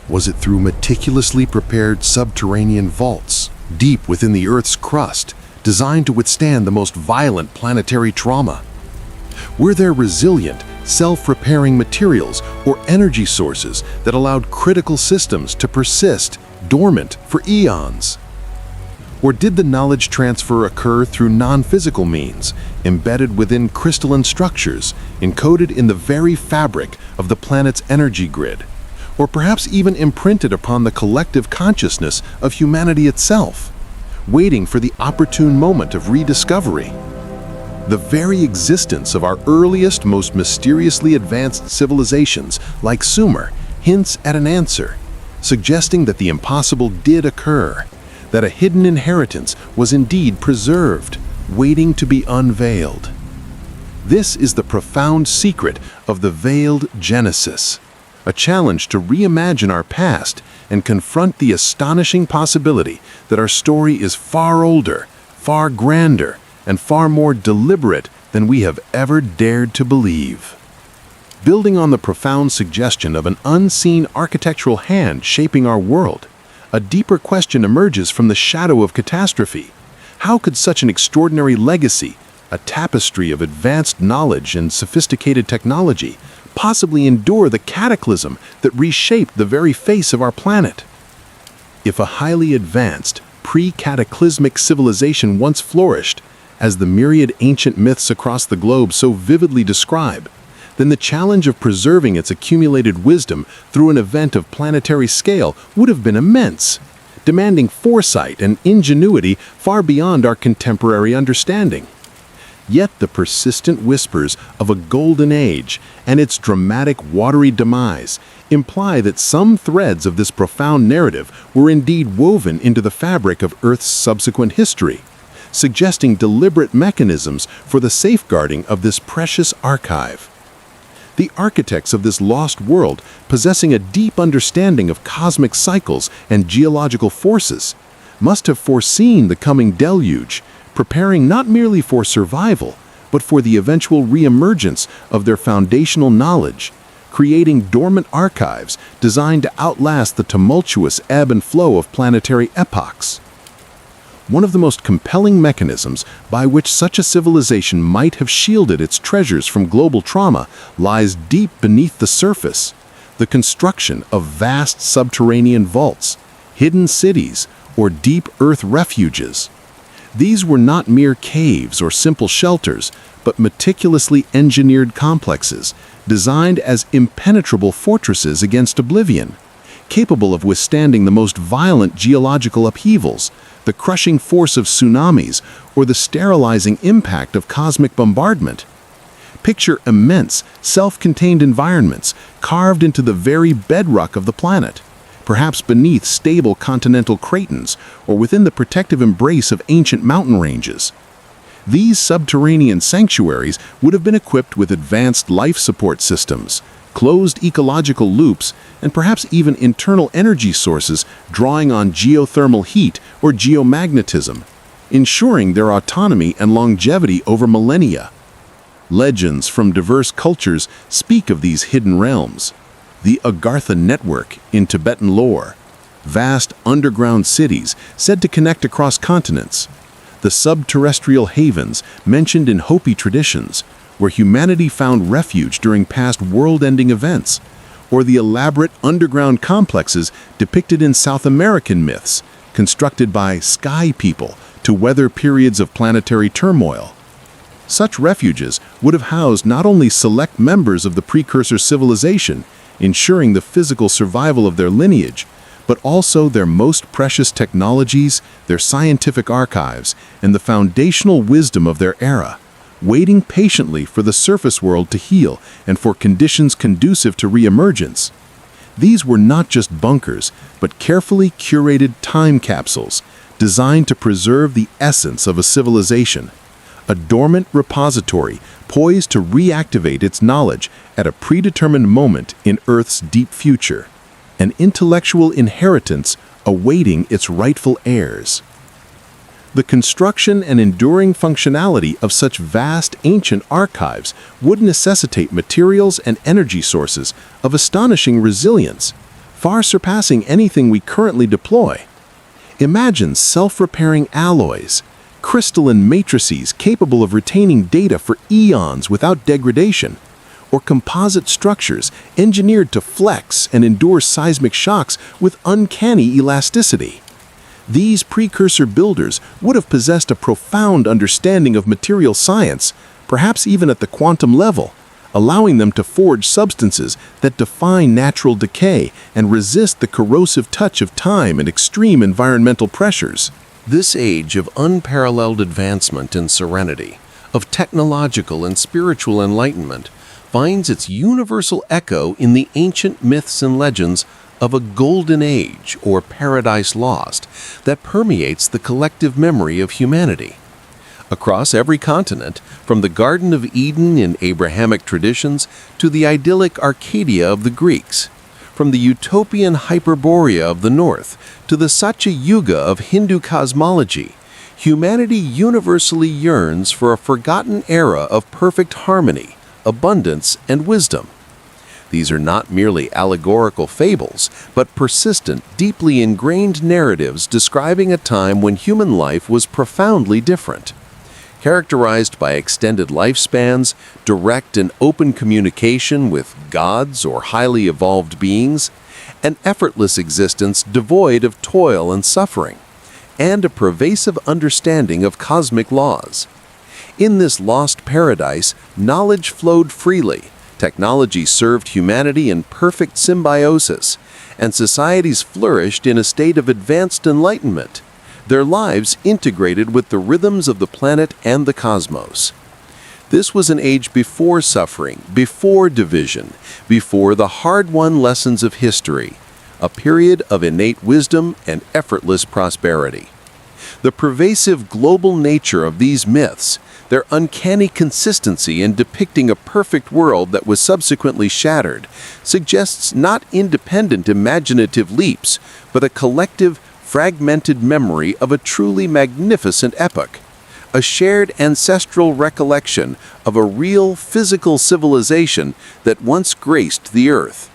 Was it through meticulously prepared subterranean vaults, deep within the Earth's crust, designed to withstand the most violent planetary trauma? Were there resilient, self-repairing materials or energy sources that allowed critical systems to persist dormant for eons? Or did the knowledge transfer occur through non-physical means, embedded within crystalline structures, encoded in the very fabric of the planet's energy grid? Or perhaps even imprinted upon the collective consciousness of humanity itself, waiting for the opportune moment of rediscovery? The very existence of our earliest, most mysteriously advanced civilizations, like Sumer, hints at an answer, suggesting that the impossible did occur, that a hidden inheritance was indeed preserved, waiting to be unveiled. This is the profound secret of the veiled Genesis, a challenge to reimagine our past and confront the astonishing possibility that our story is far older, far grander, and far more deliberate than we have ever dared to believe. Building on the profound suggestion of an unseen architectural hand shaping our world, a deeper question emerges from the shadow of catastrophe. How could such an extraordinary legacy, a tapestry of advanced knowledge and sophisticated technology, possibly endure the cataclysm that reshaped the very face of our planet? If a highly advanced, pre-cataclysmic civilization once flourished, as the myriad ancient myths across the globe so vividly describe, then the challenge of preserving its accumulated wisdom through an event of planetary scale would have been immense, demanding foresight and ingenuity far beyond our contemporary understanding. Yet the persistent whispers of a golden age and its dramatic watery demise imply that some threads of this profound narrative were indeed woven into the fabric of Earth's subsequent history, suggesting deliberate mechanisms for the safeguarding of this precious archive. The architects of this lost world, possessing a deep understanding of cosmic cycles and geological forces, must have foreseen the coming deluge, preparing not merely for survival, but for the eventual reemergence of their foundational knowledge, creating dormant archives designed to outlast the tumultuous ebb and flow of planetary epochs. One of the most compelling mechanisms by which such a civilization might have shielded its treasures from global trauma lies deep beneath the surface: the construction of vast subterranean vaults, hidden cities, or deep earth refuges. These were not mere caves or simple shelters, but meticulously engineered complexes, designed as impenetrable fortresses against oblivion, capable of withstanding the most violent geological upheavals, the crushing force of tsunamis, or the sterilizing impact of cosmic bombardment. Picture immense, self-contained environments carved into the very bedrock of the planet, perhaps beneath stable continental cratons or within the protective embrace of ancient mountain ranges. These subterranean sanctuaries would have been equipped with advanced life support systems, closed ecological loops, and perhaps even internal energy sources drawing on geothermal heat or geomagnetism, ensuring their autonomy and longevity over millennia. Legends from diverse cultures speak of these hidden realms: the Agartha network in Tibetan lore, vast underground cities said to connect across continents, the subterrestrial havens mentioned in Hopi traditions, where humanity found refuge during past world-ending events, or the elaborate underground complexes depicted in South American myths, constructed by sky people to weather periods of planetary turmoil. Such refuges would have housed not only select members of the precursor civilization, ensuring the physical survival of their lineage, but also their most precious technologies, their scientific archives, and the foundational wisdom of their era, waiting patiently for the surface world to heal and for conditions conducive to reemergence. These were not just bunkers, but carefully curated time capsules designed to preserve the essence of a civilization, a dormant repository poised to reactivate its knowledge at a predetermined moment in Earth's deep future, an intellectual inheritance awaiting its rightful heirs. The construction and enduring functionality of such vast ancient archives would necessitate materials and energy sources of astonishing resilience, far surpassing anything we currently deploy. Imagine self-repairing alloys, crystalline matrices capable of retaining data for eons without degradation, or composite structures engineered to flex and endure seismic shocks with uncanny elasticity. These precursor builders would have possessed a profound understanding of material science, perhaps even at the quantum level, allowing them to forge substances that defy natural decay and resist the corrosive touch of time and extreme environmental pressures. This age of unparalleled advancement and serenity, of technological and spiritual enlightenment, finds its universal echo in the ancient myths and legends of a golden age or paradise lost that permeates the collective memory of humanity. Across every continent, from the Garden of Eden in Abrahamic traditions to the idyllic Arcadia of the Greeks, from the utopian Hyperborea of the North to the Satya Yuga of Hindu cosmology, humanity universally yearns for a forgotten era of perfect harmony, abundance, and wisdom. These are not merely allegorical fables, but persistent, deeply ingrained narratives describing a time when human life was profoundly different. Characterized by extended lifespans, direct and open communication with gods or highly evolved beings, an effortless existence devoid of toil and suffering, and a pervasive understanding of cosmic laws. In this lost paradise, knowledge flowed freely, technology served humanity in perfect symbiosis, and societies flourished in a state of advanced enlightenment, their lives integrated with the rhythms of the planet and the cosmos. This was an age before suffering, before division, before the hard-won lessons of history, a period of innate wisdom and effortless prosperity. The pervasive global nature of these myths, their uncanny consistency in depicting a perfect world that was subsequently shattered, suggests not independent imaginative leaps, but a collective, fragmented memory of a truly magnificent epoch, a shared ancestral recollection of a real physical civilization that once graced the earth.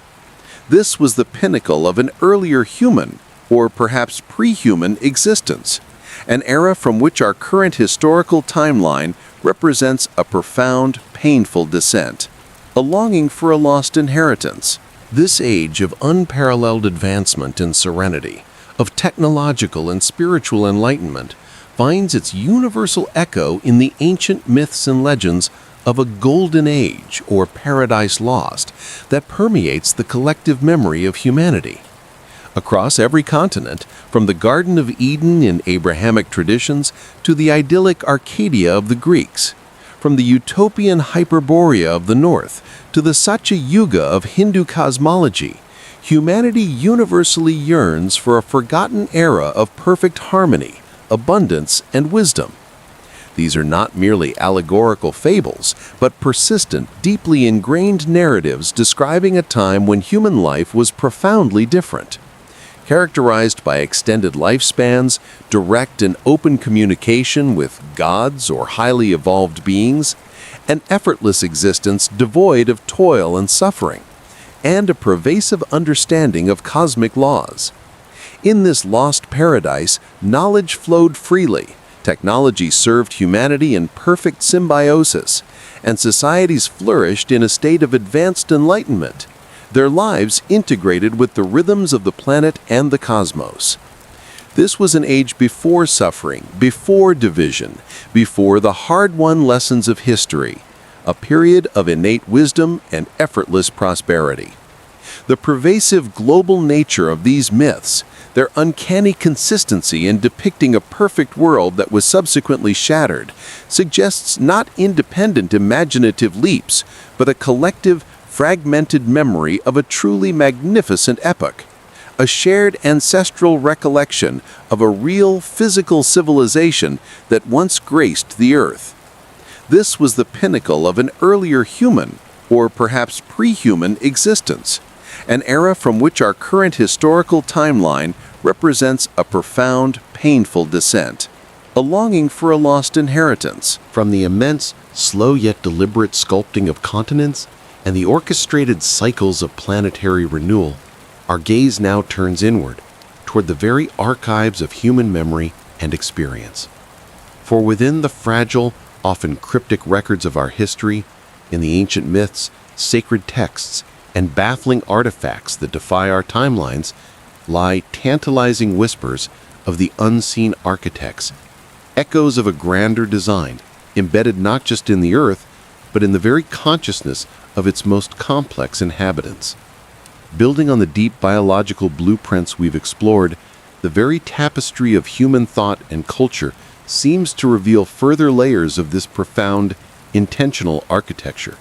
This was the pinnacle of an earlier human, or perhaps pre-human, existence, an era from which our current historical timeline represents a profound, painful descent, a longing for a lost inheritance. This age of unparalleled advancement and serenity, of technological and spiritual enlightenment, finds its universal echo in the ancient myths and legends of a golden age or paradise lost that permeates the collective memory of humanity. Across every continent, from the Garden of Eden in Abrahamic traditions to the idyllic Arcadia of the Greeks, from the utopian Hyperborea of the North to the Satya Yuga of Hindu cosmology, humanity universally yearns for a forgotten era of perfect harmony, abundance, and wisdom. These are not merely allegorical fables, but persistent, deeply ingrained narratives describing a time when human life was profoundly different. Characterized by extended lifespans, direct and open communication with gods or highly evolved beings, an effortless existence devoid of toil and suffering, and a pervasive understanding of cosmic laws. In this lost paradise, knowledge flowed freely, technology served humanity in perfect symbiosis, and societies flourished in a state of advanced enlightenment, their lives integrated with the rhythms of the planet and the cosmos. This was an age before suffering, before division, before the hard-won lessons of history, a period of innate wisdom and effortless prosperity. The pervasive global nature of these myths, their uncanny consistency in depicting a perfect world that was subsequently shattered, suggests not independent imaginative leaps, but a collective, fragmented memory of a truly magnificent epoch, a shared ancestral recollection of a real physical civilization that once graced the earth. This was the pinnacle of an earlier human, or perhaps pre-human, existence, an era from which our current historical timeline represents a profound, painful descent, a longing for a lost inheritance. From the immense, slow yet deliberate sculpting of continents and the orchestrated cycles of planetary renewal, our gaze now turns inward, toward the very archives of human memory and experience. For within the fragile, often cryptic records of our history, in the ancient myths, sacred texts, and baffling artifacts that defy our timelines, lie tantalizing whispers of the unseen architects, echoes of a grander design, embedded not just in the earth, but in the very consciousness of its most complex inhabitants. Building on the deep biological blueprints we've explored, the very tapestry of human thought and culture seems to reveal further layers of this profound, intentional architecture.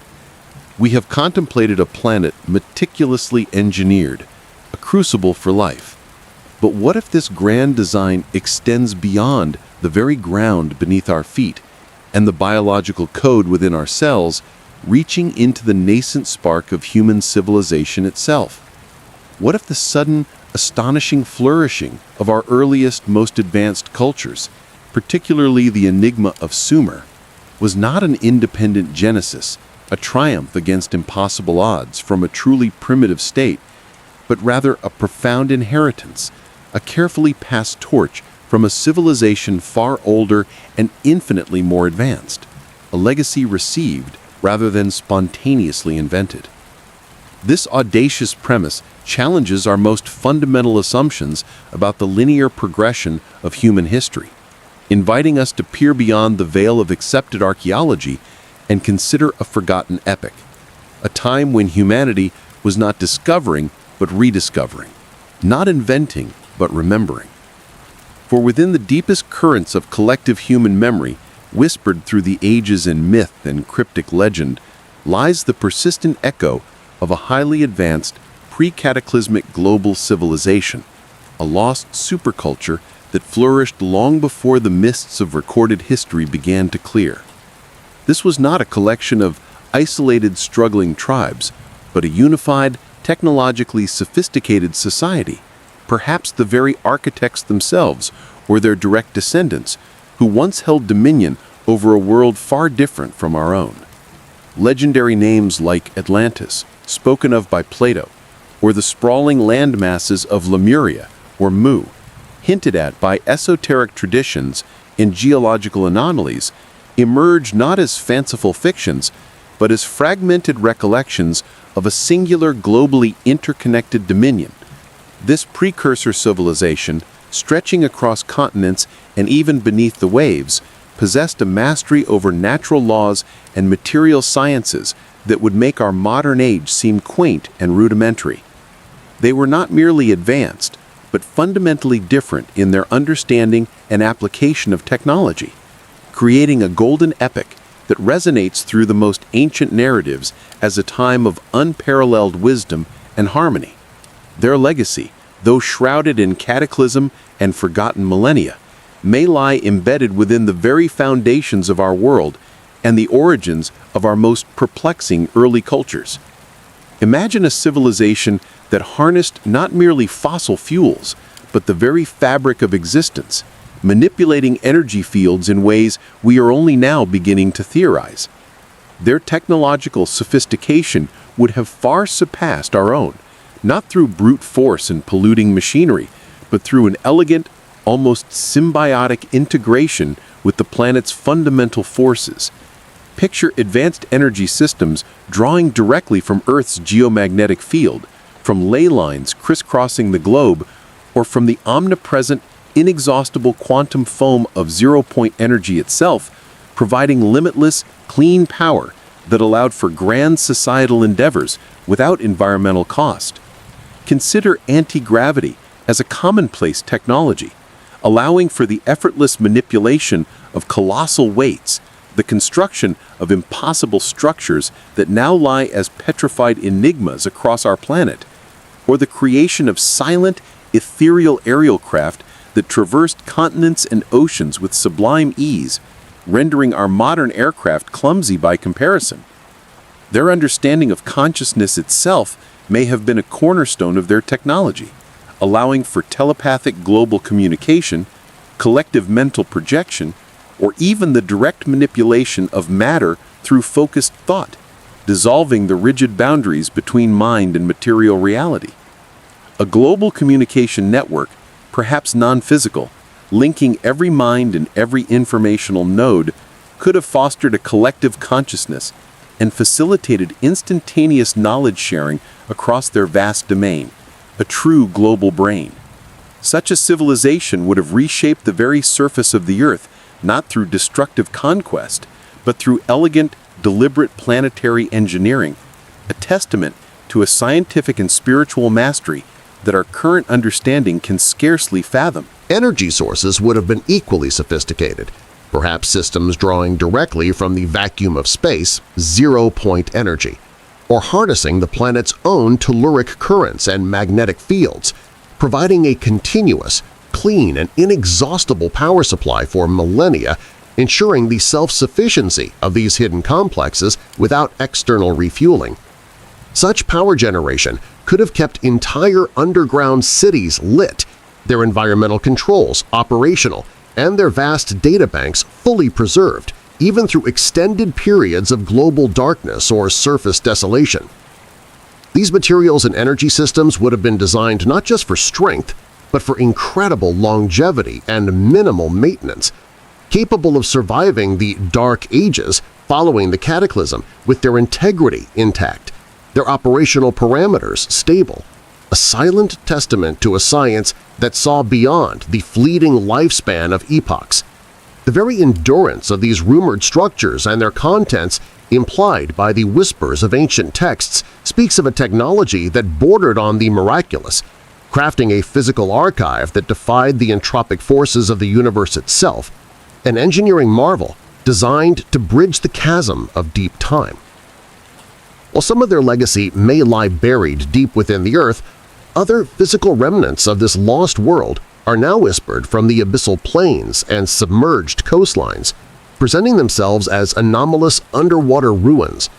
We have contemplated a planet meticulously engineered, a crucible for life. But what if this grand design extends beyond the very ground beneath our feet and the biological code within our cells, reaching into the nascent spark of human civilization itself? What if the sudden, astonishing flourishing of our earliest, most advanced cultures, particularly the enigma of Sumer, was not an independent genesis, a triumph against impossible odds from a truly primitive state, but rather a profound inheritance, a carefully passed torch from a civilization far older and infinitely more advanced, a legacy received rather than spontaneously invented? This audacious premise challenges our most fundamental assumptions about the linear progression of human history, inviting us to peer beyond the veil of accepted archaeology and consider a forgotten epoch, a time when humanity was not discovering but rediscovering, not inventing but remembering. For within the deepest currents of collective human memory, whispered through the ages in myth and cryptic legend, lies the persistent echo of a highly advanced, pre-cataclysmic global civilization, a lost superculture that flourished long before the mists of recorded history began to clear. This was not a collection of isolated, struggling tribes, but a unified, technologically sophisticated society, perhaps the very architects themselves or their direct descendants, who once held dominion over a world far different from our own. Legendary names like Atlantis, spoken of by Plato, or the sprawling land masses of Lemuria or Mu, hinted at by esoteric traditions and geological anomalies, emerge not as fanciful fictions, but as fragmented recollections of a singular globally interconnected dominion. This precursor civilization, stretching across continents and even beneath the waves, possessed a mastery over natural laws and material sciences that would make our modern age seem quaint and rudimentary. They were not merely advanced, but fundamentally different in their understanding and application of technology, creating a golden epoch that resonates through the most ancient narratives as a time of unparalleled wisdom and harmony. Their legacy, though shrouded in cataclysm and forgotten millennia, may lie embedded within the very foundations of our world and the origins of our most perplexing early cultures. Imagine a civilization that harnessed not merely fossil fuels, but the very fabric of existence, manipulating energy fields in ways we are only now beginning to theorize. Their technological sophistication would have far surpassed our own, not through brute force and polluting machinery, but through an elegant, almost symbiotic integration with the planet's fundamental forces. Picture advanced energy systems drawing directly from Earth's geomagnetic field, from ley lines crisscrossing the globe, or from the omnipresent, inexhaustible quantum foam of zero-point energy itself, providing limitless, clean power that allowed for grand societal endeavors without environmental cost. Consider anti-gravity as a commonplace technology, allowing for the effortless manipulation of colossal weights, the construction of impossible structures that now lie as petrified enigmas across our planet, or the creation of silent, ethereal aerial craft that traversed continents and oceans with sublime ease, rendering our modern aircraft clumsy by comparison. Their understanding of consciousness itself may have been a cornerstone of their technology, allowing for telepathic global communication, collective mental projection, or even the direct manipulation of matter through focused thought, dissolving the rigid boundaries between mind and material reality. A global communication network, perhaps non-physical, linking every mind and every informational node, could have fostered a collective consciousness and facilitated instantaneous knowledge sharing across their vast domain, a true global brain. Such a civilization would have reshaped the very surface of the Earth, not through destructive conquest, but through elegant, deliberate planetary engineering, a testament to a scientific and spiritual mastery that our current understanding can scarcely fathom. Energy sources would have been equally sophisticated, perhaps systems drawing directly from the vacuum of space, zero-point energy, or harnessing the planet's own telluric currents and magnetic fields, providing a continuous, clean, and inexhaustible power supply for millennia, ensuring the self-sufficiency of these hidden complexes without external refueling. Such power generation could have kept entire underground cities lit, their environmental controls operational, and their vast databanks fully preserved, even through extended periods of global darkness or surface desolation. These materials and energy systems would have been designed not just for strength, but for incredible longevity and minimal maintenance, capable of surviving the Dark Ages following the cataclysm with their integrity intact, their operational parameters stable, a silent testament to a science that saw beyond the fleeting lifespan of epochs. The very endurance of these rumored structures and their contents implied by the whispers of ancient texts speaks of a technology that bordered on the miraculous, crafting a physical archive that defied the entropic forces of the universe itself, an engineering marvel designed to bridge the chasm of deep time. While some of their legacy may lie buried deep within the Earth, other physical remnants of this lost world are now whispered from the abyssal plains and submerged coastlines, presenting themselves as anomalous underwater ruins.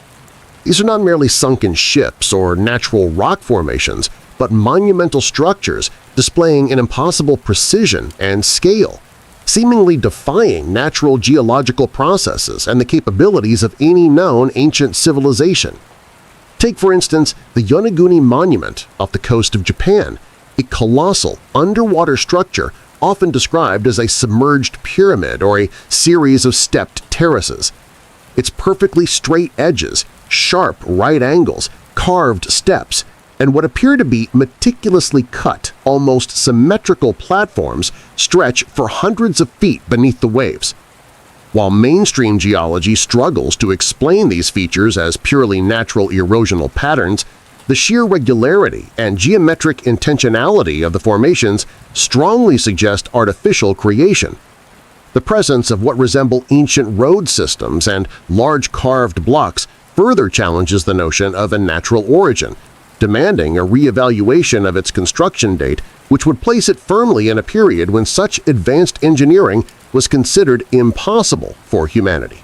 These are not merely sunken ships or natural rock formations, but monumental structures displaying an impossible precision and scale, seemingly defying natural geological processes and the capabilities of any known ancient civilization. Take, for instance, the Yonaguni Monument off the coast of Japan, a colossal underwater structure often described as a submerged pyramid or a series of stepped terraces. Its perfectly straight edges, sharp right angles, carved steps, and what appear to be meticulously cut, almost symmetrical platforms stretch for hundreds of feet beneath the waves. While mainstream geology struggles to explain these features as purely natural erosional patterns, the sheer regularity and geometric intentionality of the formations strongly suggest artificial creation. The presence of what resemble ancient road systems and large carved blocks further challenges the notion of a natural origin, demanding a re-evaluation of its construction date, which would place it firmly in a period when such advanced engineering was considered impossible for humanity.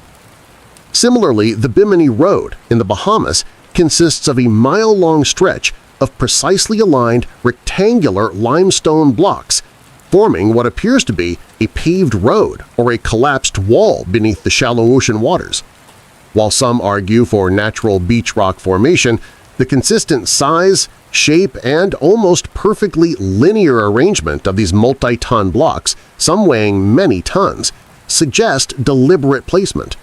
Similarly, the Bimini Road in the Bahamas consists of a mile-long stretch of precisely aligned rectangular limestone blocks, forming what appears to be a paved road or a collapsed wall beneath the shallow ocean waters. While some argue for natural beach rock formation, the consistent size, shape, and almost perfectly linear arrangement of these multi-ton blocks, some weighing many tons, suggest deliberate placement.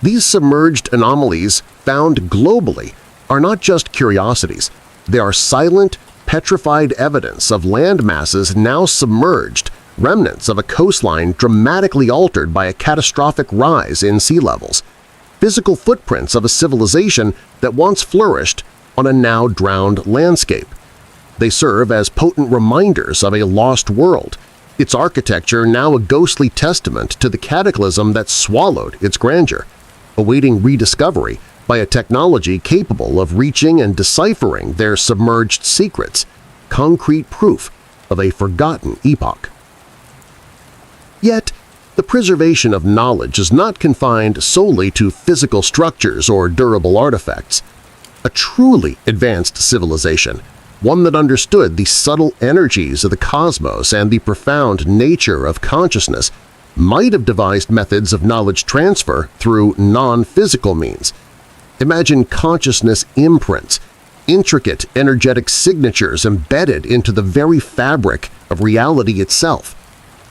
These submerged anomalies found globally are not just curiosities. They are silent, petrified evidence of land masses now submerged, remnants of a coastline dramatically altered by a catastrophic rise in sea levels, physical footprints of a civilization that once flourished on a now drowned landscape. They serve as potent reminders of a lost world, its architecture now a ghostly testament to the cataclysm that swallowed its grandeur, awaiting rediscovery by a technology capable of reaching and deciphering their submerged secrets, concrete proof of a forgotten epoch. Yet, the preservation of knowledge is not confined solely to physical structures or durable artifacts. A truly advanced civilization, one that understood the subtle energies of the cosmos and the profound nature of consciousness, might have devised methods of knowledge transfer through non-physical means. Imagine consciousness imprints, intricate energetic signatures embedded into the very fabric of reality itself,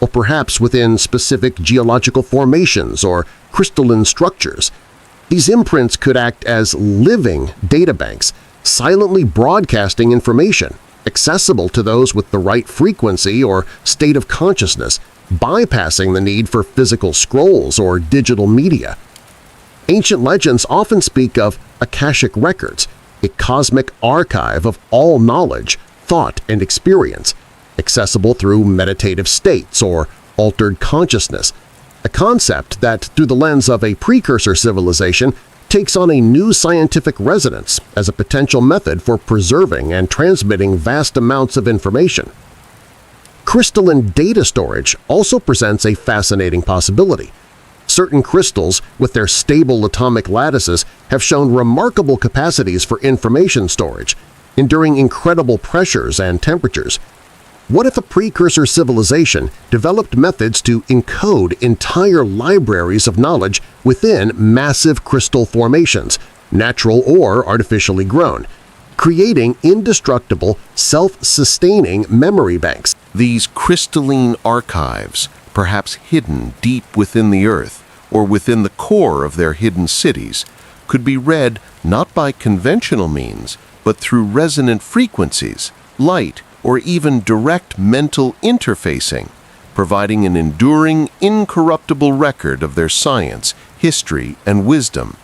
or perhaps within specific geological formations or crystalline structures. These imprints could act as living databanks, silently broadcasting information, accessible to those with the right frequency or state of consciousness, bypassing the need for physical scrolls or digital media. Ancient legends often speak of Akashic records, a cosmic archive of all knowledge, thought, and experience, accessible through meditative states or altered consciousness, a concept that, through the lens of a precursor civilization, takes on a new scientific resonance as a potential method for preserving and transmitting vast amounts of information. Crystalline data storage also presents a fascinating possibility. Certain crystals, with their stable atomic lattices, have shown remarkable capacities for information storage, enduring incredible pressures and temperatures. What if a precursor civilization developed methods to encode entire libraries of knowledge within massive crystal formations, natural or artificially grown, creating indestructible, self-sustaining memory banks? These crystalline archives, perhaps hidden deep within the earth or within the core of their hidden cities, could be read not by conventional means, but through resonant frequencies, light, or even direct mental interfacing, providing an enduring, incorruptible record of their science, history, and wisdom.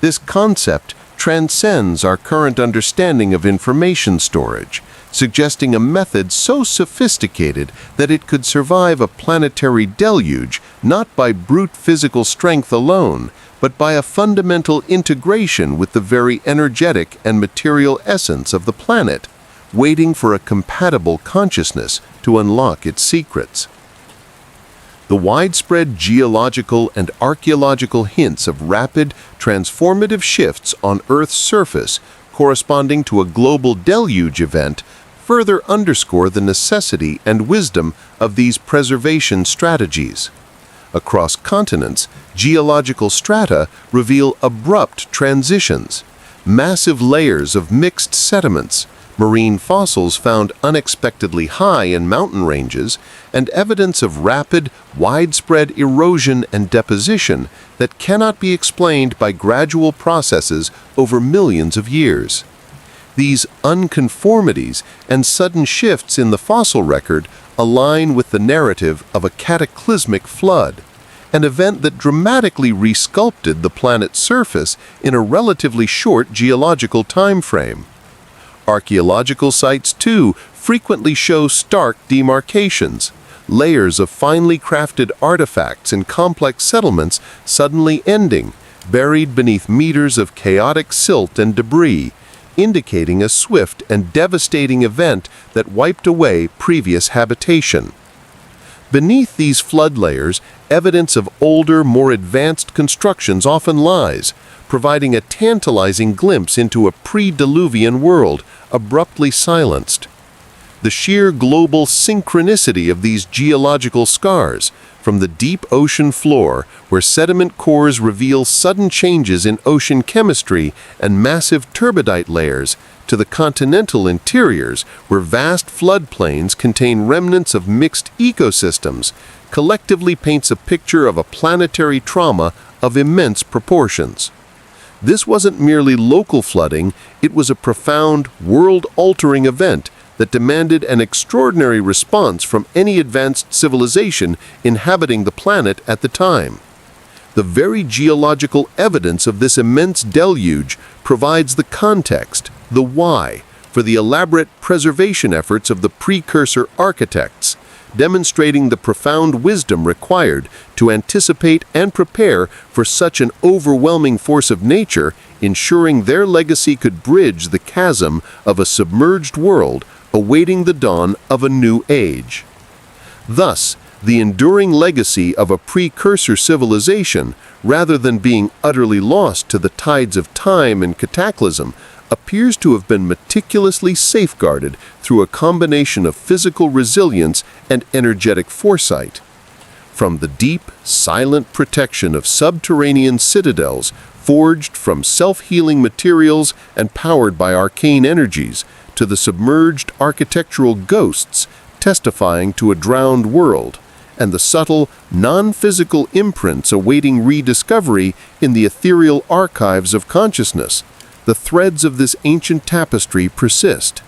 This concept transcends our current understanding of information storage, suggesting a method so sophisticated that it could survive a planetary deluge not by brute physical strength alone, but by a fundamental integration with the very energetic and material essence of the planet, waiting for a compatible consciousness to unlock its secrets. The widespread geological and archaeological hints of rapid, transformative shifts on Earth's surface corresponding to a global deluge event further underscore the necessity and wisdom of these preservation strategies. Across continents, geological strata reveal abrupt transitions, massive layers of mixed sediments, marine fossils found unexpectedly high in mountain ranges, and evidence of rapid, widespread erosion and deposition that cannot be explained by gradual processes over millions of years. These unconformities and sudden shifts in the fossil record align with the narrative of a cataclysmic flood, an event that dramatically resculpted the planet's surface in a relatively short geological time frame. Archaeological sites, too, frequently show stark demarcations, layers of finely crafted artifacts and complex settlements suddenly ending, buried beneath meters of chaotic silt and debris, indicating a swift and devastating event that wiped away previous habitation. Beneath these flood layers, evidence of older, more advanced constructions often lies, providing a tantalizing glimpse into a pre-Diluvian world abruptly silenced. The sheer global synchronicity of these geological scars, from the deep ocean floor where sediment cores reveal sudden changes in ocean chemistry and massive turbidite layers, to the continental interiors where vast floodplains contain remnants of mixed ecosystems, collectively paints a picture of a planetary trauma of immense proportions. This wasn't merely local flooding, it was a profound, world-altering event that demanded an extraordinary response from any advanced civilization inhabiting the planet at the time. The very geological evidence of this immense deluge provides the context, the why, for the elaborate preservation efforts of the precursor architects, demonstrating the profound wisdom required to anticipate and prepare for such an overwhelming force of nature, ensuring their legacy could bridge the chasm of a submerged world awaiting the dawn of a new age. Thus, the enduring legacy of a precursor civilization, rather than being utterly lost to the tides of time and cataclysm, appears to have been meticulously safeguarded through a combination of physical resilience and energetic foresight. From the deep, silent protection of subterranean citadels forged from self-healing materials and powered by arcane energies, to the submerged architectural ghosts testifying to a drowned world, and the subtle, non-physical imprints awaiting rediscovery in the ethereal archives of consciousness. The threads of this ancient tapestry persist.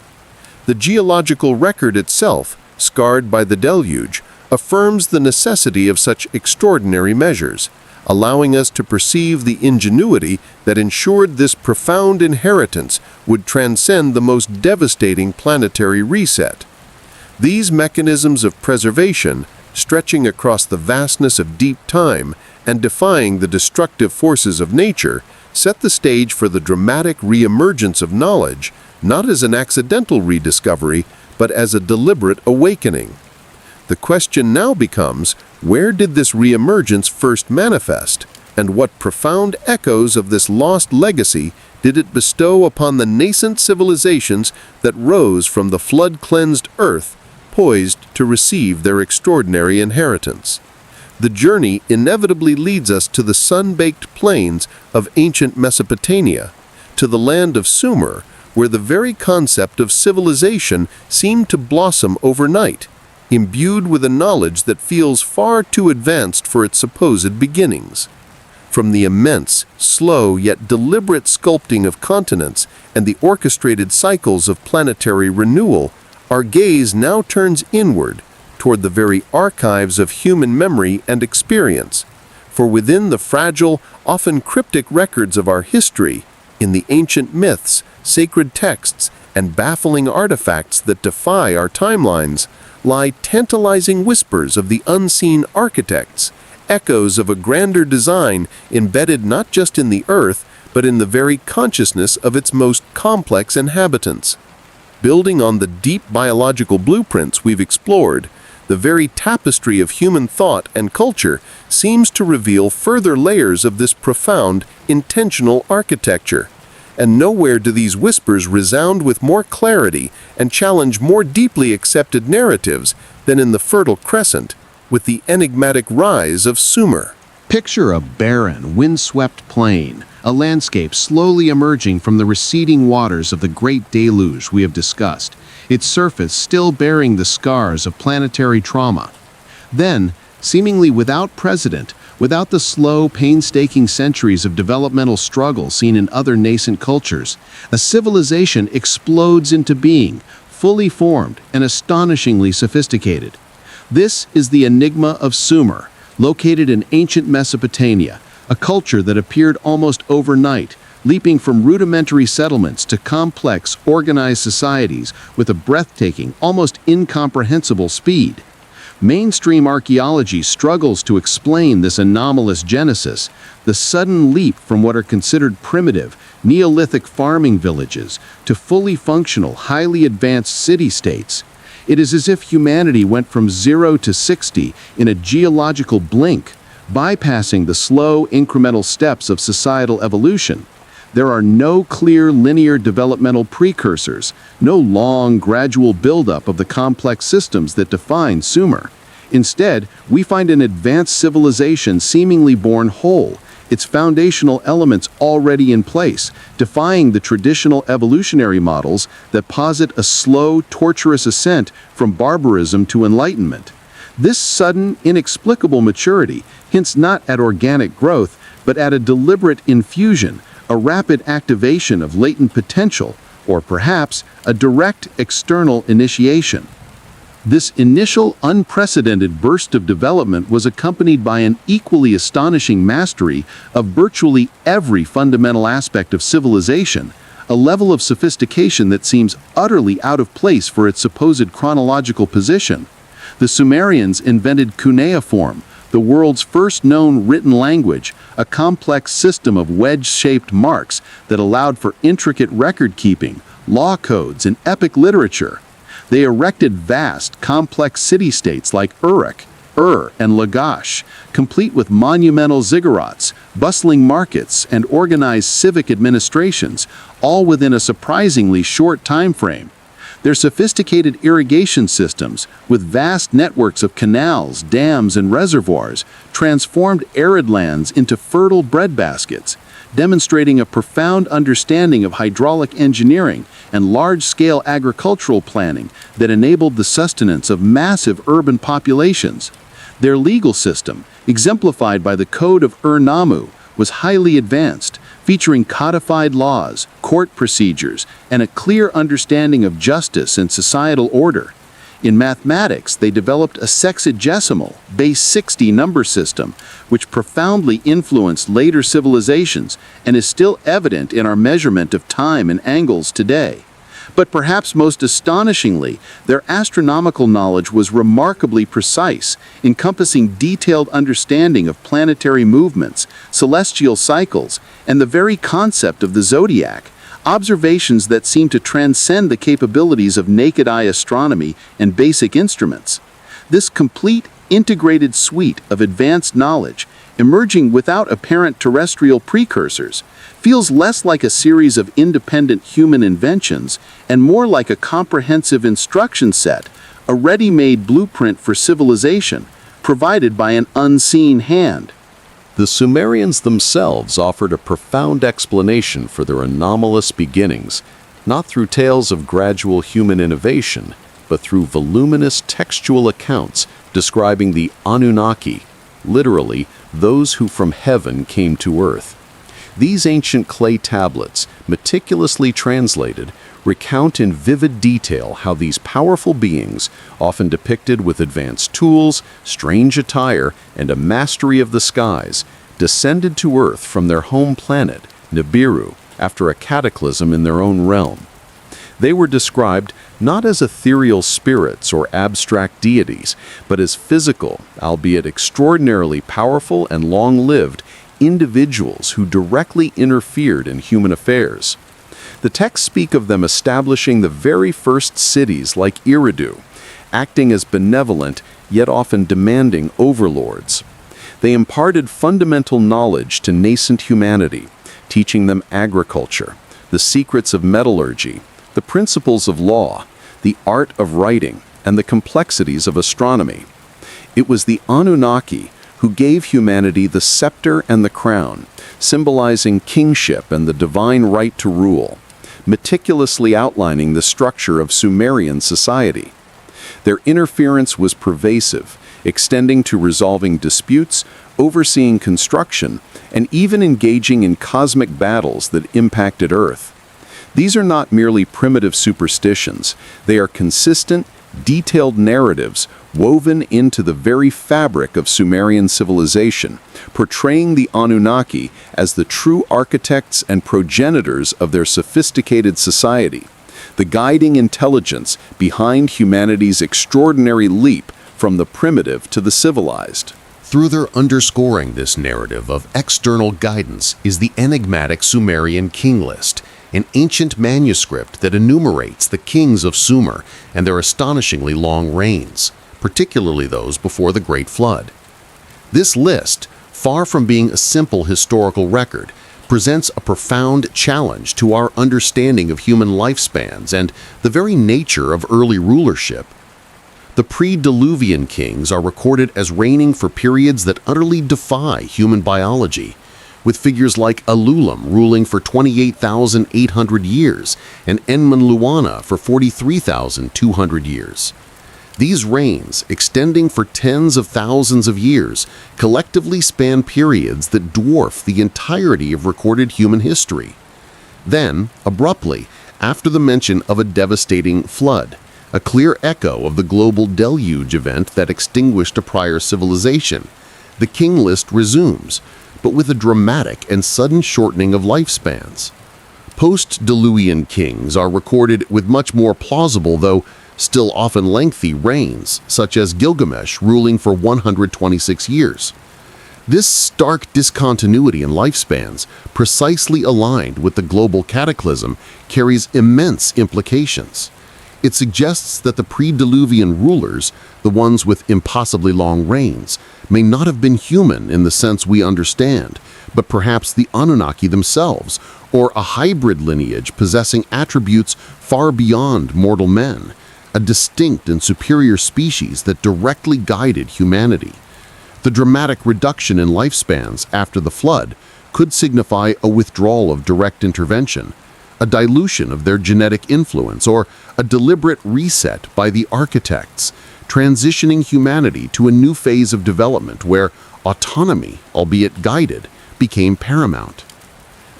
The geological record itself, scarred by the deluge, affirms the necessity of such extraordinary measures, allowing us to perceive the ingenuity that ensured this profound inheritance would transcend the most devastating planetary reset. These mechanisms of preservation, stretching across the vastness of deep time and defying the destructive forces of nature, set the stage for the dramatic re-emergence of knowledge, not as an accidental rediscovery, but as a deliberate awakening. The question now becomes, where did this re-emergence first manifest, and what profound echoes of this lost legacy did it bestow upon the nascent civilizations that rose from the flood-cleansed earth, poised to receive their extraordinary inheritance? The journey inevitably leads us to the sun-baked plains of ancient Mesopotamia, to the land of Sumer, where the very concept of civilization seemed to blossom overnight, imbued with a knowledge that feels far too advanced for its supposed beginnings. From the immense, slow yet deliberate sculpting of continents and the orchestrated cycles of planetary renewal, our gaze now turns inward, toward the very archives of human memory and experience. For within the fragile, often cryptic records of our history, in the ancient myths, sacred texts, and baffling artifacts that defy our timelines, lie tantalizing whispers of the unseen architects, echoes of a grander design embedded not just in the earth, but in the very consciousness of its most complex inhabitants. Building on the deep biological blueprints we've explored, the very tapestry of human thought and culture seems to reveal further layers of this profound, intentional architecture. And nowhere do these whispers resound with more clarity and challenge more deeply accepted narratives than in the Fertile Crescent, with the enigmatic rise of Sumer. Picture a barren, windswept plain, a landscape slowly emerging from the receding waters of the Great Deluge we have discussed, its surface still bearing the scars of planetary trauma. Then, seemingly without precedent, without the slow, painstaking centuries of developmental struggle seen in other nascent cultures, a civilization explodes into being, fully formed and astonishingly sophisticated. This is the enigma of Sumer, located in ancient Mesopotamia, a culture that appeared almost overnight, leaping from rudimentary settlements to complex, organized societies with a breathtaking, almost incomprehensible speed. Mainstream archaeology struggles to explain this anomalous genesis, the sudden leap from what are considered primitive, Neolithic farming villages to fully functional, highly advanced city-states. It is as if humanity went from 0 to 60 in a geological blink, bypassing the slow, incremental steps of societal evolution. There are no clear linear developmental precursors, no long, gradual buildup of the complex systems that define Sumer. Instead, we find an advanced civilization seemingly born whole, its foundational elements already in place, defying the traditional evolutionary models that posit a slow, torturous ascent from barbarism to enlightenment. This sudden, inexplicable maturity hints not at organic growth, but at a deliberate infusion, a rapid activation of latent potential, or perhaps a direct external initiation. This initial unprecedented burst of development was accompanied by an equally astonishing mastery of virtually every fundamental aspect of civilization, a level of sophistication that seems utterly out of place for its supposed chronological position. The Sumerians invented cuneiform, the world's first known written language, a complex system of wedge-shaped marks that allowed for intricate record-keeping, law codes, and epic literature. They erected vast, complex city-states like Uruk, Ur, and Lagash, complete with monumental ziggurats, bustling markets, and organized civic administrations, all within a surprisingly short time frame. Their sophisticated irrigation systems, with vast networks of canals, dams, and reservoirs, transformed arid lands into fertile breadbaskets, demonstrating a profound understanding of hydraulic engineering and large-scale agricultural planning that enabled the sustenance of massive urban populations. Their legal system, exemplified by the Code of Ur-Nammu, was highly advanced, featuring codified laws, court procedures, and a clear understanding of justice and societal order. In mathematics, they developed a sexagesimal, base 60 number system, which profoundly influenced later civilizations and is still evident in our measurement of time and angles today. But perhaps most astonishingly, their astronomical knowledge was remarkably precise, encompassing detailed understanding of planetary movements, celestial cycles, and the very concept of the zodiac, observations that seem to transcend the capabilities of naked-eye astronomy and basic instruments. This complete, integrated suite of advanced knowledge, emerging without apparent terrestrial precursors, feels less like a series of independent human inventions and more like a comprehensive instruction set, a ready-made blueprint for civilization, provided by an unseen hand. The Sumerians themselves offered a profound explanation for their anomalous beginnings, not through tales of gradual human innovation, but through voluminous textual accounts describing the Anunnaki, literally those who from heaven came to earth. These ancient clay tablets, meticulously translated, recount in vivid detail how these powerful beings, often depicted with advanced tools, strange attire, and a mastery of the skies, descended to Earth from their home planet, Nibiru, after a cataclysm in their own realm. They were described not as ethereal spirits or abstract deities, but as physical, albeit extraordinarily powerful and long-lived, individuals who directly interfered in human affairs. The texts speak of them establishing the very first cities like Eridu, acting as benevolent yet often demanding overlords. They imparted fundamental knowledge to nascent humanity, teaching them agriculture, the secrets of metallurgy, the principles of law, the art of writing, and the complexities of astronomy. It was the Anunnaki who gave humanity the scepter and the crown, symbolizing kingship and the divine right to rule, meticulously outlining the structure of Sumerian society. Their interference was pervasive, extending to resolving disputes, overseeing construction, and even engaging in cosmic battles that impacted Earth. These are not merely primitive superstitions, they are consistent, detailed narratives woven into the very fabric of Sumerian civilization, portraying the Anunnaki as the true architects and progenitors of their sophisticated society, the guiding intelligence behind humanity's extraordinary leap from the primitive to the civilized. Further underscoring this narrative of external guidance is the enigmatic Sumerian king list, an ancient manuscript that enumerates the kings of Sumer and their astonishingly long reigns, particularly those before the Great Flood. This list, far from being a simple historical record, presents a profound challenge to our understanding of human lifespans and the very nature of early rulership. The pre-Diluvian kings are recorded as reigning for periods that utterly defy human biology, with figures like Alulam ruling for 28,800 years and Enmanluana for 43,200 years. These reigns, extending for tens of thousands of years, collectively span periods that dwarf the entirety of recorded human history. Then, abruptly, after the mention of a devastating flood, a clear echo of the global deluge event that extinguished a prior civilization, the king list resumes, but with a dramatic and sudden shortening of lifespans. Post-Diluvian kings are recorded with much more plausible, though still often lengthy, reigns, such as Gilgamesh ruling for 126 years. This stark discontinuity in lifespans, precisely aligned with the global cataclysm, carries immense implications. It suggests that the pre-Diluvian rulers, the ones with impossibly long reigns, may not have been human in the sense we understand, but perhaps the Anunnaki themselves, or a hybrid lineage possessing attributes far beyond mortal men, a distinct and superior species that directly guided humanity. The dramatic reduction in lifespans after the flood could signify a withdrawal of direct intervention, a dilution of their genetic influence, or a deliberate reset by the architects, transitioning humanity to a new phase of development where autonomy, albeit guided, became paramount.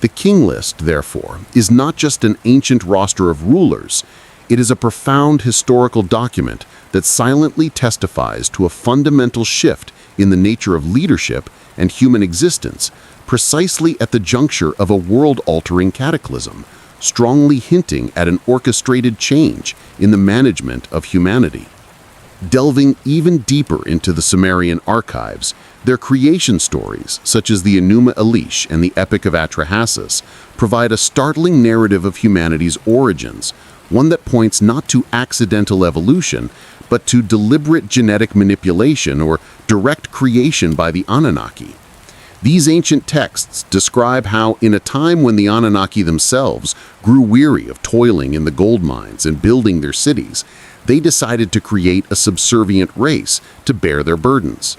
The king list, therefore, is not just an ancient roster of rulers, it is a profound historical document that silently testifies to a fundamental shift in the nature of leadership and human existence, precisely at the juncture of a world-altering cataclysm, strongly hinting at an orchestrated change in the management of humanity. Delving even deeper into the Sumerian archives, their creation stories, such as the Enuma Elish and the Epic of Atrahasis, provide a startling narrative of humanity's origins, one that points not to accidental evolution, but to deliberate genetic manipulation or direct creation by the Anunnaki. These ancient texts describe how, in a time when the Anunnaki themselves grew weary of toiling in the gold mines and building their cities, they decided to create a subservient race to bear their burdens.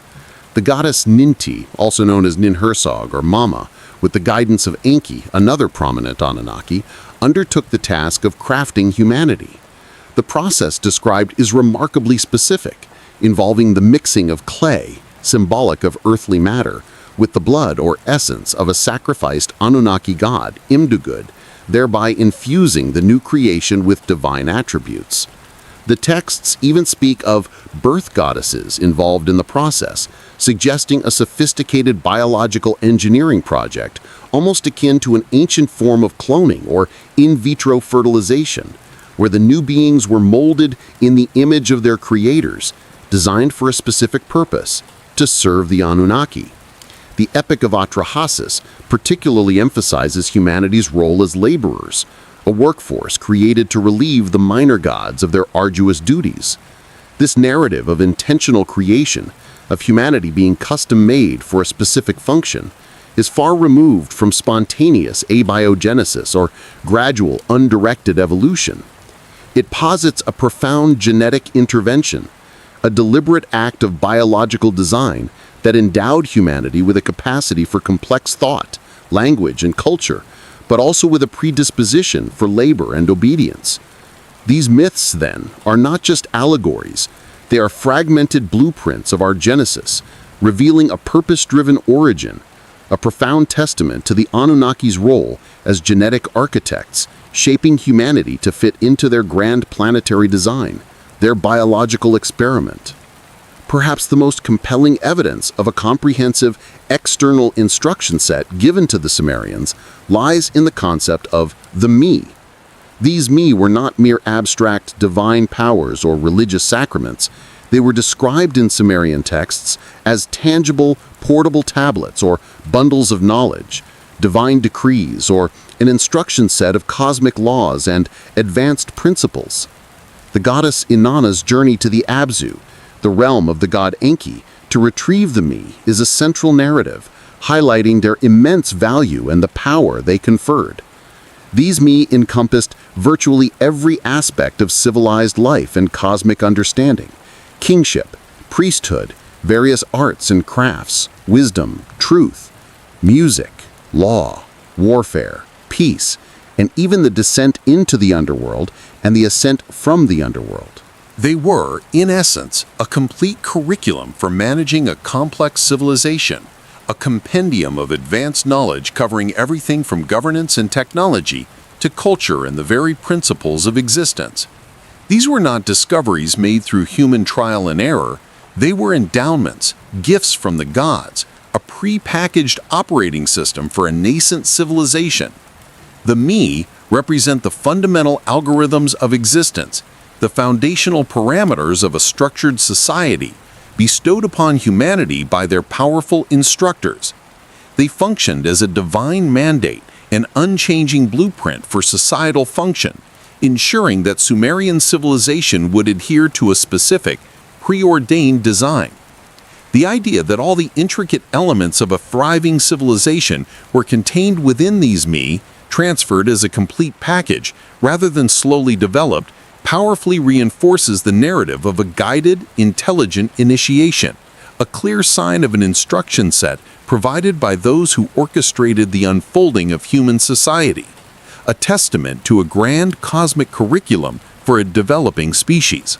The goddess Ninti, also known as Ninhursag or Mama, with the guidance of Enki, another prominent Anunnaki, undertook the task of crafting humanity. The process described is remarkably specific, involving the mixing of clay, symbolic of earthly matter, with the blood or essence of a sacrificed Anunnaki god, Imdugud, thereby infusing the new creation with divine attributes. The texts even speak of birth goddesses involved in the process, suggesting a sophisticated biological engineering project, almost akin to an ancient form of cloning or in vitro fertilization, where the new beings were molded in the image of their creators, designed for a specific purpose, to serve the Anunnaki. The Epic of Atrahasis particularly emphasizes humanity's role as laborers, a workforce created to relieve the minor gods of their arduous duties. This narrative of intentional creation, of humanity being custom-made for a specific function, is far removed from spontaneous abiogenesis or gradual, undirected evolution. It posits a profound genetic intervention, a deliberate act of biological design that endowed humanity with a capacity for complex thought, language, and culture, but also with a predisposition for labor and obedience. These myths, then, are not just allegories. They are fragmented blueprints of our genesis, revealing a purpose-driven origin, a profound testament to the Anunnaki's role as genetic architects, shaping humanity to fit into their grand planetary design, their biological experiment. Perhaps the most compelling evidence of a comprehensive external instruction set given to the Sumerians lies in the concept of the me. These me were not mere abstract divine powers or religious sacraments. They were described in Sumerian texts as tangible, portable tablets or bundles of knowledge, divine decrees, or an instruction set of cosmic laws and advanced principles. The goddess Inanna's journey to the Abzu, the realm of the god Enki, to retrieve the me is a central narrative, highlighting their immense value and the power they conferred. These me encompassed virtually every aspect of civilized life and cosmic understanding: kingship, priesthood, various arts and crafts, wisdom, truth, music, law, warfare, peace, and even the descent into the underworld and the ascent from the underworld. They were, in essence, a complete curriculum for managing a complex civilization, a compendium of advanced knowledge covering everything from governance and technology to culture and the very principles of existence. These were not discoveries made through human trial and error. They were endowments, gifts from the gods, a pre-packaged operating system for a nascent civilization. The me represent the fundamental algorithms of existence, the foundational parameters of a structured society, bestowed upon humanity by their powerful instructors. They functioned as a divine mandate, an unchanging blueprint for societal function, ensuring that Sumerian civilization would adhere to a specific, preordained design. The idea that all the intricate elements of a thriving civilization were contained within these me, transferred as a complete package rather than slowly developed, powerfully reinforces the narrative of a guided, intelligent initiation, a clear sign of an instruction set provided by those who orchestrated the unfolding of human society, a testament to a grand cosmic curriculum for a developing species.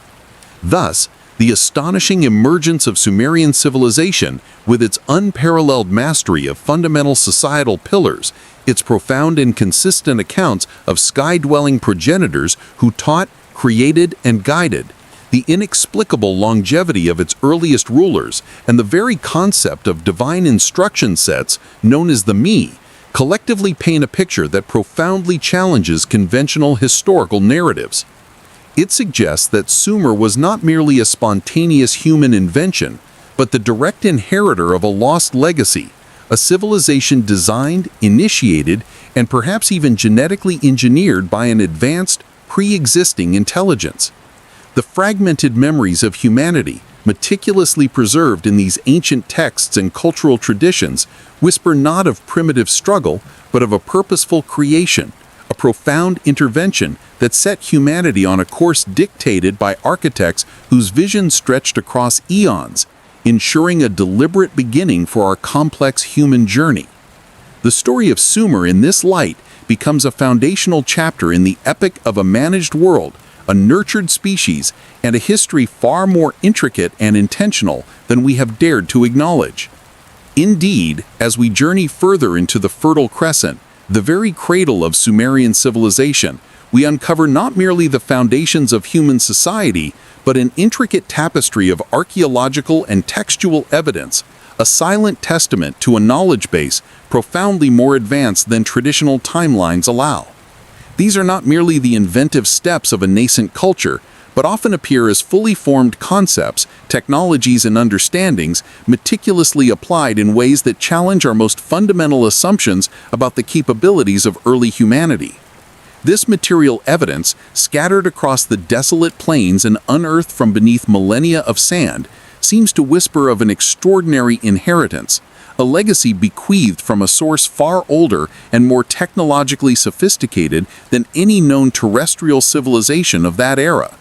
Thus, the astonishing emergence of Sumerian civilization, with its unparalleled mastery of fundamental societal pillars, its profound and consistent accounts of sky-dwelling progenitors who taught, created, and guided, the inexplicable longevity of its earliest rulers, and the very concept of divine instruction sets known as the Me, collectively paint a picture that profoundly challenges conventional historical narratives. It suggests that Sumer was not merely a spontaneous human invention, but the direct inheritor of a lost legacy, a civilization designed, initiated, and perhaps even genetically engineered by an advanced, pre-existing intelligence. The fragmented memories of humanity, meticulously preserved in these ancient texts and cultural traditions, whisper not of primitive struggle, but of a purposeful creation, a profound intervention that set humanity on a course dictated by architects whose vision stretched across eons, ensuring a deliberate beginning for our complex human journey. The story of Sumer in this light becomes a foundational chapter in the epic of a managed world, a nurtured species, and a history far more intricate and intentional than we have dared to acknowledge. Indeed, as we journey further into the Fertile Crescent, the very cradle of Sumerian civilization, we uncover not merely the foundations of human society, but an intricate tapestry of archaeological and textual evidence, a silent testament to a knowledge base profoundly more advanced than traditional timelines allow. These are not merely the inventive steps of a nascent culture, but often appear as fully formed concepts, technologies, and understandings meticulously applied in ways that challenge our most fundamental assumptions about the capabilities of early humanity. This material evidence, scattered across the desolate plains and unearthed from beneath millennia of sand, seems to whisper of an extraordinary inheritance, a legacy bequeathed from a source far older and more technologically sophisticated than any known terrestrial civilization of that era.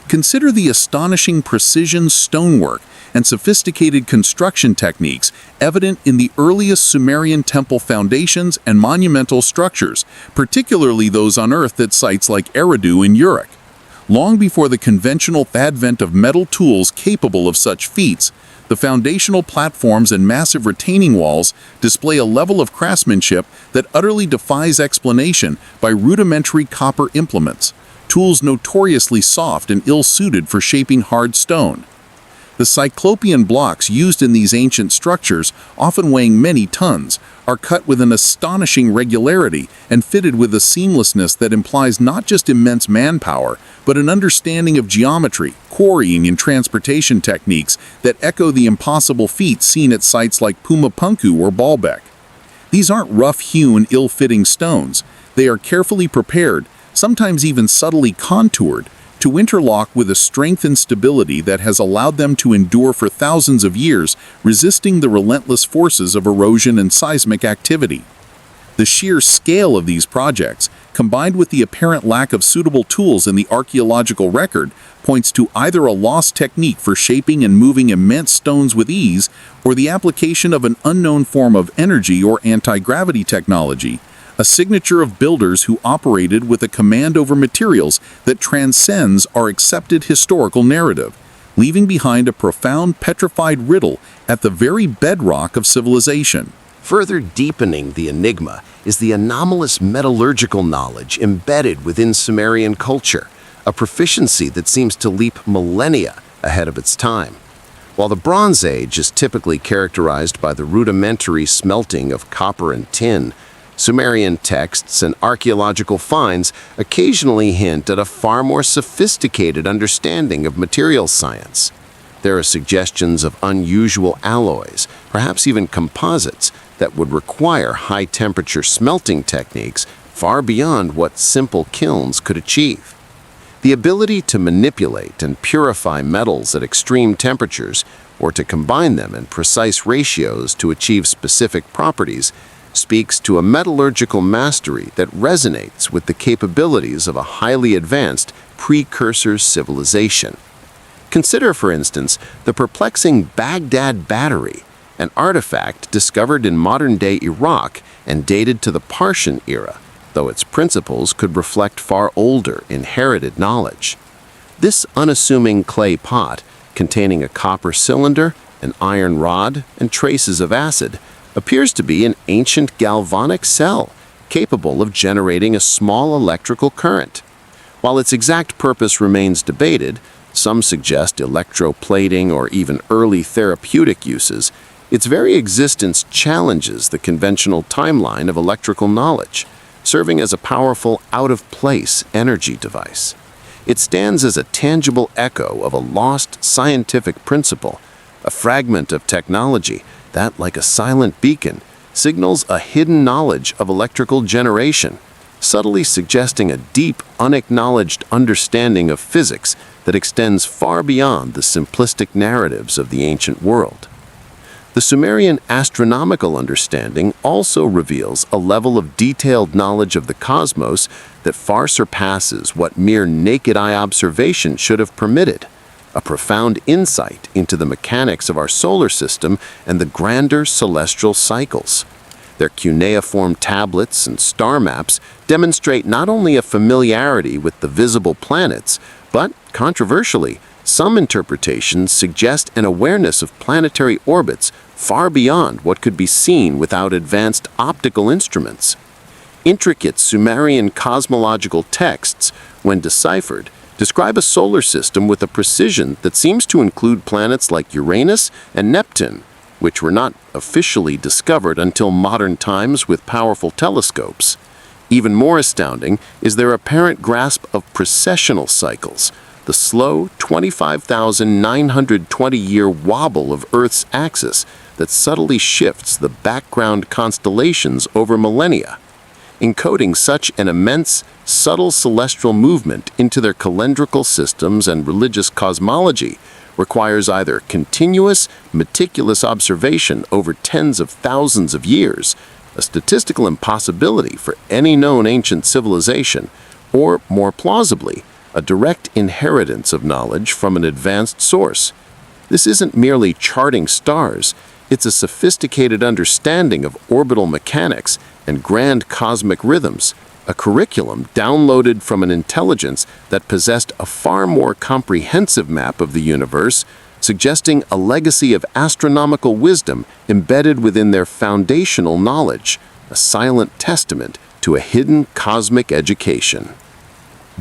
Consider the astonishing precision stonework and sophisticated construction techniques evident in the earliest Sumerian temple foundations and monumental structures, particularly those unearthed at sites like Eridu in Uruk. Long before the conventional advent of metal tools capable of such feats, the foundational platforms and massive retaining walls display a level of craftsmanship that utterly defies explanation by rudimentary copper implements, tools notoriously soft and ill-suited for shaping hard stone. The cyclopean blocks used in these ancient structures, often weighing many tons, are cut with an astonishing regularity and fitted with a seamlessness that implies not just immense manpower, but an understanding of geometry, quarrying, and transportation techniques that echo the impossible feats seen at sites like Pumapunku or Baalbek. These aren't rough-hewn, ill-fitting stones. They are carefully prepared, sometimes even subtly contoured, to interlock with a strength and stability that has allowed them to endure for thousands of years, resisting the relentless forces of erosion and seismic activity. The sheer scale of these projects, combined with the apparent lack of suitable tools in the archaeological record, points to either a lost technique for shaping and moving immense stones with ease, or the application of an unknown form of energy or anti-gravity technology, a signature of builders who operated with a command over materials that transcends our accepted historical narrative, leaving behind a profound petrified riddle at the very bedrock of civilization. Further deepening the enigma is the anomalous metallurgical knowledge embedded within Sumerian culture, a proficiency that seems to leap millennia ahead of its time. While the Bronze Age is typically characterized by the rudimentary smelting of copper and tin, Sumerian texts and archaeological finds occasionally hint at a far more sophisticated understanding of materials science. There are suggestions of unusual alloys, perhaps even composites, that would require high-temperature smelting techniques far beyond what simple kilns could achieve. The ability to manipulate and purify metals at extreme temperatures, or to combine them in precise ratios to achieve specific properties, speaks to a metallurgical mastery that resonates with the capabilities of a highly advanced precursor civilization. Consider, for instance, the perplexing Baghdad battery, an artifact discovered in modern-day Iraq and dated to the Parthian era, though its principles could reflect far older, inherited knowledge. This unassuming clay pot, containing a copper cylinder, an iron rod, and traces of acid, appears to be an ancient galvanic cell, capable of generating a small electrical current. While its exact purpose remains debated, some suggest electroplating or even early therapeutic uses, its very existence challenges the conventional timeline of electrical knowledge, serving as a powerful, out-of-place energy device. It stands as a tangible echo of a lost scientific principle, a fragment of technology that, like a silent beacon, signals a hidden knowledge of electrical generation, subtly suggesting a deep, unacknowledged understanding of physics that extends far beyond the simplistic narratives of the ancient world. The Sumerian astronomical understanding also reveals a level of detailed knowledge of the cosmos that far surpasses what mere naked-eye observation should have permitted, a profound insight into the mechanics of our solar system and the grander celestial cycles. Their cuneiform tablets and star maps demonstrate not only a familiarity with the visible planets, but, controversially, some interpretations suggest an awareness of planetary orbits far beyond what could be seen without advanced optical instruments. Intricate Sumerian cosmological texts, when deciphered, describe a solar system with a precision that seems to include planets like Uranus and Neptune, which were not officially discovered until modern times with powerful telescopes. Even more astounding is their apparent grasp of precessional cycles, the slow 25,920-year wobble of Earth's axis that subtly shifts the background constellations over millennia. Encoding such an immense, subtle celestial movement into their calendrical systems and religious cosmology requires either continuous, meticulous observation over tens of thousands of years, a statistical impossibility for any known ancient civilization, or, more plausibly, a direct inheritance of knowledge from an advanced source. This isn't merely charting stars, it's a sophisticated understanding of orbital mechanics and grand cosmic rhythms, a curriculum downloaded from an intelligence that possessed a far more comprehensive map of the universe, suggesting a legacy of astronomical wisdom embedded within their foundational knowledge, a silent testament to a hidden cosmic education.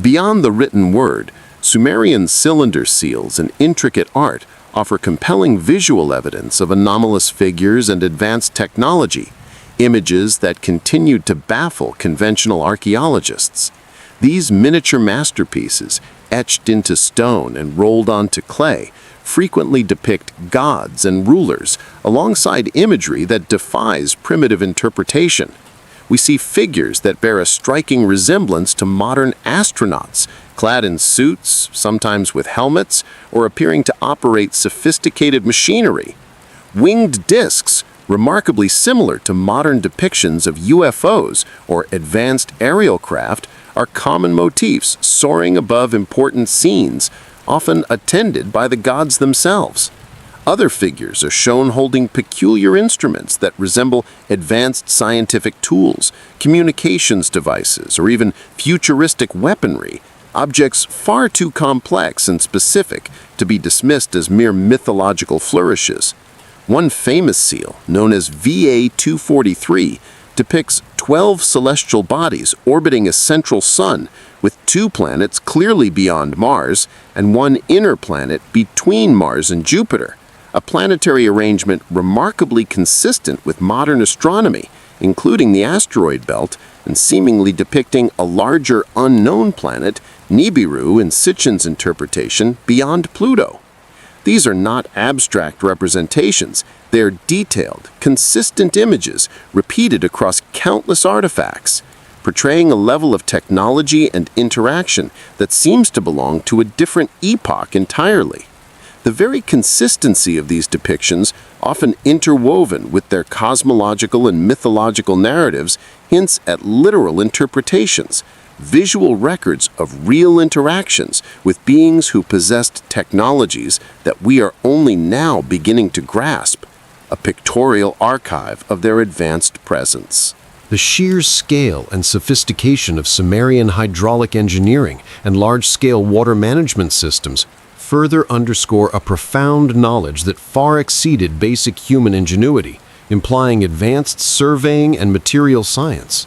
Beyond the written word, Sumerian cylinder seals and intricate art offer compelling visual evidence of anomalous figures and advanced technology, images that continued to baffle conventional archaeologists. These miniature masterpieces, etched into stone and rolled onto clay, frequently depict gods and rulers alongside imagery that defies primitive interpretation. We see figures that bear a striking resemblance to modern astronauts, clad in suits, sometimes with helmets, or appearing to operate sophisticated machinery. Winged discs, remarkably similar to modern depictions of UFOs or advanced aerial craft, are common motifs soaring above important scenes, often attended by the gods themselves. Other figures are shown holding peculiar instruments that resemble advanced scientific tools, communications devices, or even futuristic weaponry, objects far too complex and specific to be dismissed as mere mythological flourishes. One famous seal, known as VA-243, depicts 12 celestial bodies orbiting a central sun, with 2 planets clearly beyond Mars and 1 inner planet between Mars and Jupiter, a planetary arrangement remarkably consistent with modern astronomy, including the asteroid belt, and seemingly depicting a larger unknown planet, Nibiru in Sitchin's interpretation, beyond Pluto. These are not abstract representations, they are detailed, consistent images repeated across countless artifacts, portraying a level of technology and interaction that seems to belong to a different epoch entirely. The very consistency of these depictions, often interwoven with their cosmological and mythological narratives, hints at literal interpretations, visual records of real interactions with beings who possessed technologies that we are only now beginning to grasp, a pictorial archive of their advanced presence. The sheer scale and sophistication of Sumerian hydraulic engineering and large-scale water management systems further underscore a profound knowledge that far exceeded basic human ingenuity, implying advanced surveying and material science.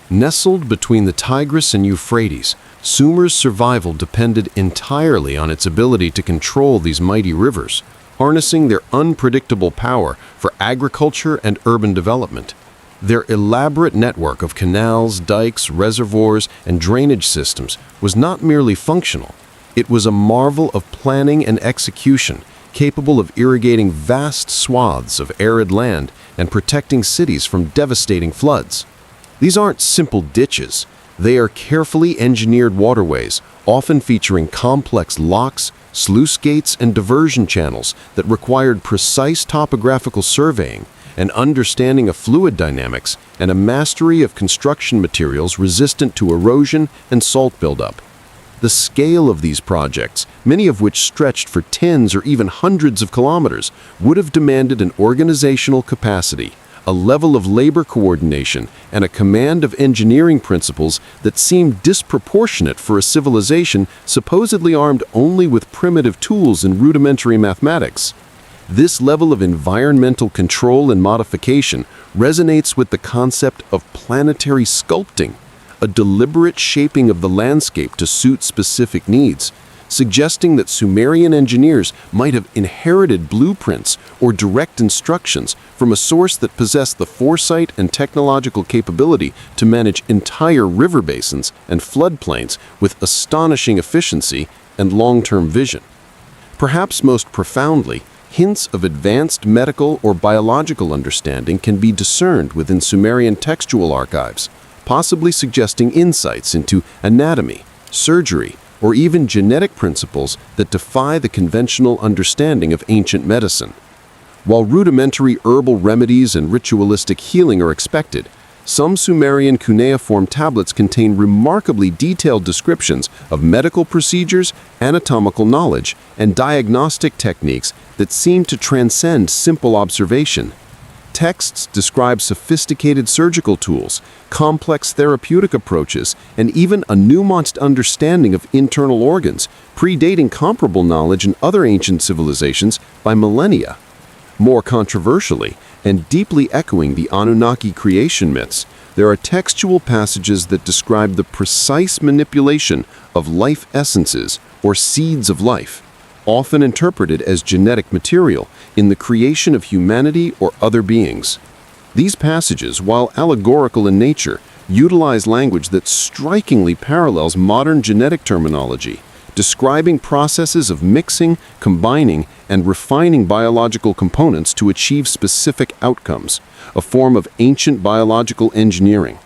Nestled between the Tigris and Euphrates, Sumer's survival depended entirely on its ability to control these mighty rivers, harnessing their unpredictable power for agriculture and urban development. Their elaborate network of canals, dikes, reservoirs, and drainage systems was not merely functional. It was a marvel of planning and execution, capable of irrigating vast swaths of arid land and protecting cities from devastating floods. These aren't simple ditches. They are carefully engineered waterways, often featuring complex locks, sluice gates, and diversion channels that required precise topographical surveying, an understanding of fluid dynamics, and a mastery of construction materials resistant to erosion and salt buildup. The scale of these projects, many of which stretched for tens or even hundreds of kilometers, would have demanded an organizational capacity, a level of labor coordination, and a command of engineering principles that seemed disproportionate for a civilization supposedly armed only with primitive tools and rudimentary mathematics. This level of environmental control and modification resonates with the concept of planetary sculpting, a deliberate shaping of the landscape to suit specific needs, suggesting that Sumerian engineers might have inherited blueprints or direct instructions from a source that possessed the foresight and technological capability to manage entire river basins and floodplains with astonishing efficiency and long-term vision. Perhaps most profoundly, hints of advanced medical or biological understanding can be discerned within Sumerian textual archives, possibly suggesting insights into anatomy, surgery, or even genetic principles that defy the conventional understanding of ancient medicine. While rudimentary herbal remedies and ritualistic healing are expected, some Sumerian cuneiform tablets contain remarkably detailed descriptions of medical procedures, anatomical knowledge, and diagnostic techniques that seem to transcend simple observation. Texts describe sophisticated surgical tools, complex therapeutic approaches, and even a nuanced understanding of internal organs, predating comparable knowledge in other ancient civilizations by millennia. More controversially, and deeply echoing the Anunnaki creation myths, there are textual passages that describe the precise manipulation of life essences or seeds of life, often interpreted as genetic material, in the creation of humanity or other beings. These passages, while allegorical in nature, utilize language that strikingly parallels modern genetic terminology, describing processes of mixing, combining, and refining biological components to achieve specific outcomes, a form of ancient biological engineering.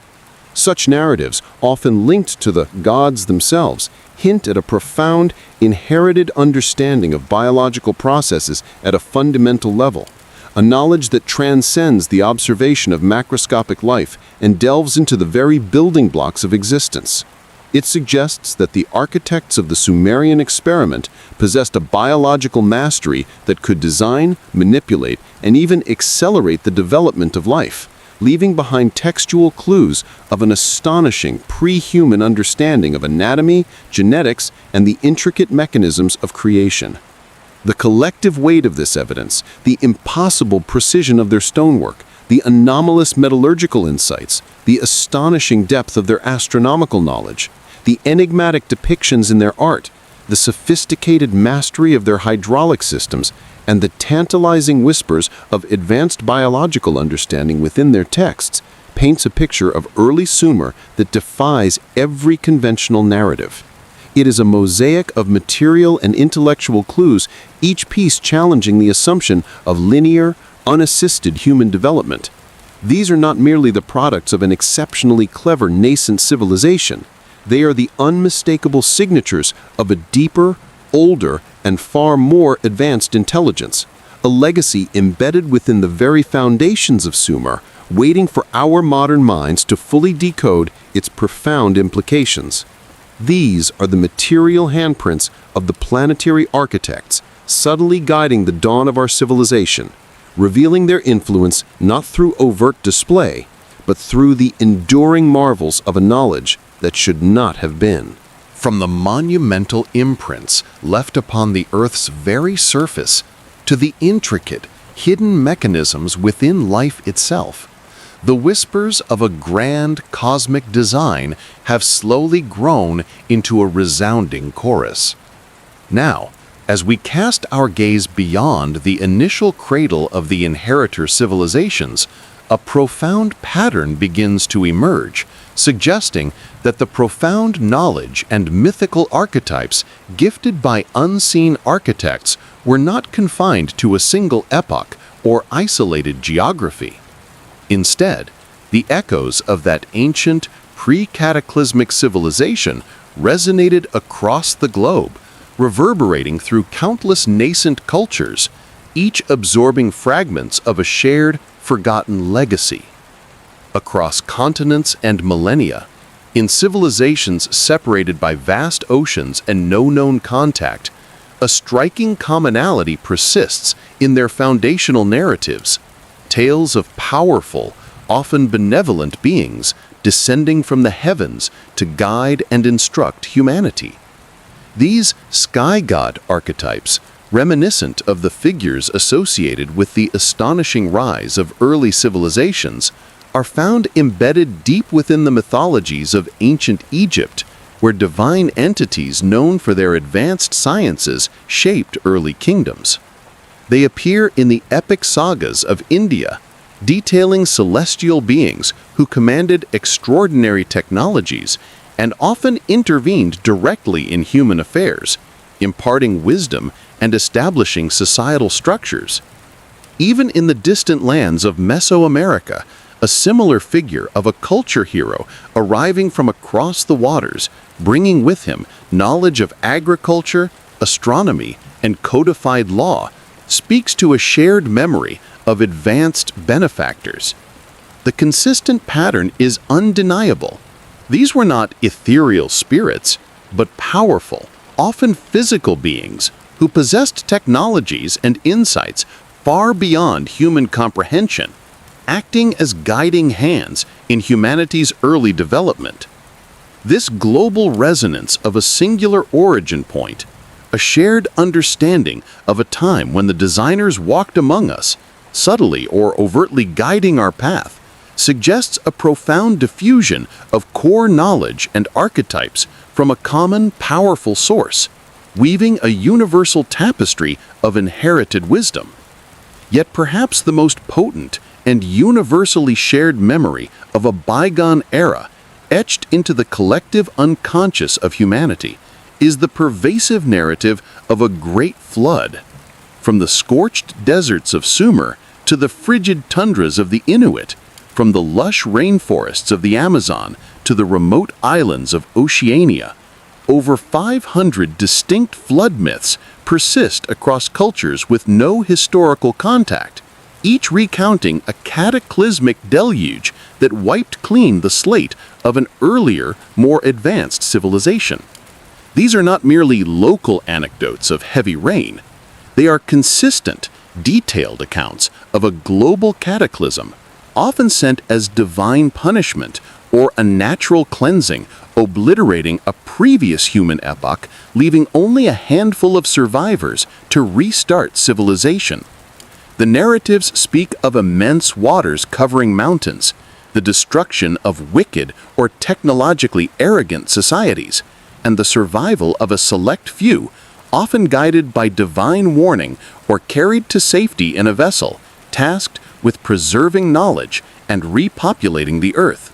Such narratives, often linked to the gods themselves, hint at a profound, inherited understanding of biological processes at a fundamental level, a knowledge that transcends the observation of macroscopic life and delves into the very building blocks of existence. It suggests that the architects of the Sumerian experiment possessed a biological mastery that could design, manipulate, and even accelerate the development of life, leaving behind textual clues of an astonishing pre-human understanding of anatomy, genetics, and the intricate mechanisms of creation. The collective weight of this evidence, the impossible precision of their stonework, the anomalous metallurgical insights, the astonishing depth of their astronomical knowledge, the enigmatic depictions in their art, the sophisticated mastery of their hydraulic systems, and the tantalizing whispers of advanced biological understanding within their texts paints a picture of early Sumer that defies every conventional narrative. It is a mosaic of material and intellectual clues, each piece challenging the assumption of linear, unassisted human development. These are not merely the products of an exceptionally clever nascent civilization. They are the unmistakable signatures of a deeper, older, and far more advanced intelligence, a legacy embedded within the very foundations of Sumer, waiting for our modern minds to fully decode its profound implications. These are the material handprints of the planetary architects, subtly guiding the dawn of our civilization, revealing their influence not through overt display, but through the enduring marvels of a knowledge that should not have been. From the monumental imprints left upon the Earth's very surface to the intricate, hidden mechanisms within life itself, the whispers of a grand cosmic design have slowly grown into a resounding chorus. Now, as we cast our gaze beyond the initial cradle of the inheritor civilizations, a profound pattern begins to emerge, suggesting that the profound knowledge and mythical archetypes gifted by unseen architects were not confined to a single epoch or isolated geography. Instead, the echoes of that ancient, pre-cataclysmic civilization resonated across the globe, reverberating through countless nascent cultures, each absorbing fragments of a shared, forgotten legacy. Across continents and millennia, in civilizations separated by vast oceans and no known contact, a striking commonality persists in their foundational narratives, tales of powerful, often benevolent beings descending from the heavens to guide and instruct humanity. These sky god archetypes, reminiscent of the figures associated with the astonishing rise of early civilizations, are found embedded deep within the mythologies of ancient Egypt, where divine entities known for their advanced sciences shaped early kingdoms. They appear in the epic sagas of India, detailing celestial beings who commanded extraordinary technologies and often intervened directly in human affairs, imparting wisdom and establishing societal structures. Even in the distant lands of Mesoamerica, a similar figure of a culture hero arriving from across the waters, bringing with him knowledge of agriculture, astronomy, and codified law, speaks to a shared memory of advanced benefactors. The consistent pattern is undeniable. These were not ethereal spirits, but powerful, often physical beings who possessed technologies and insights far beyond human comprehension, acting as guiding hands in humanity's early development. This global resonance of a singular origin point, a shared understanding of a time when the designers walked among us, subtly or overtly guiding our path, suggests a profound diffusion of core knowledge and archetypes from a common, powerful source, weaving a universal tapestry of inherited wisdom. Yet perhaps the most potent and universally shared memory of a bygone era, etched into the collective unconscious of humanity, is the pervasive narrative of a great flood. From the scorched deserts of Sumer to the frigid tundras of the Inuit, from the lush rainforests of the Amazon to the remote islands of Oceania, over 500 distinct flood myths persist across cultures with no historical contact, each recounting a cataclysmic deluge that wiped clean the slate of an earlier, more advanced civilization. These are not merely local anecdotes of heavy rain. They are consistent, detailed accounts of a global cataclysm, often sent as divine punishment or a natural cleansing, obliterating a previous human epoch, leaving only a handful of survivors to restart civilization. The narratives speak of immense waters covering mountains, the destruction of wicked or technologically arrogant societies, and the survival of a select few, often guided by divine warning or carried to safety in a vessel, tasked with preserving knowledge and repopulating the earth.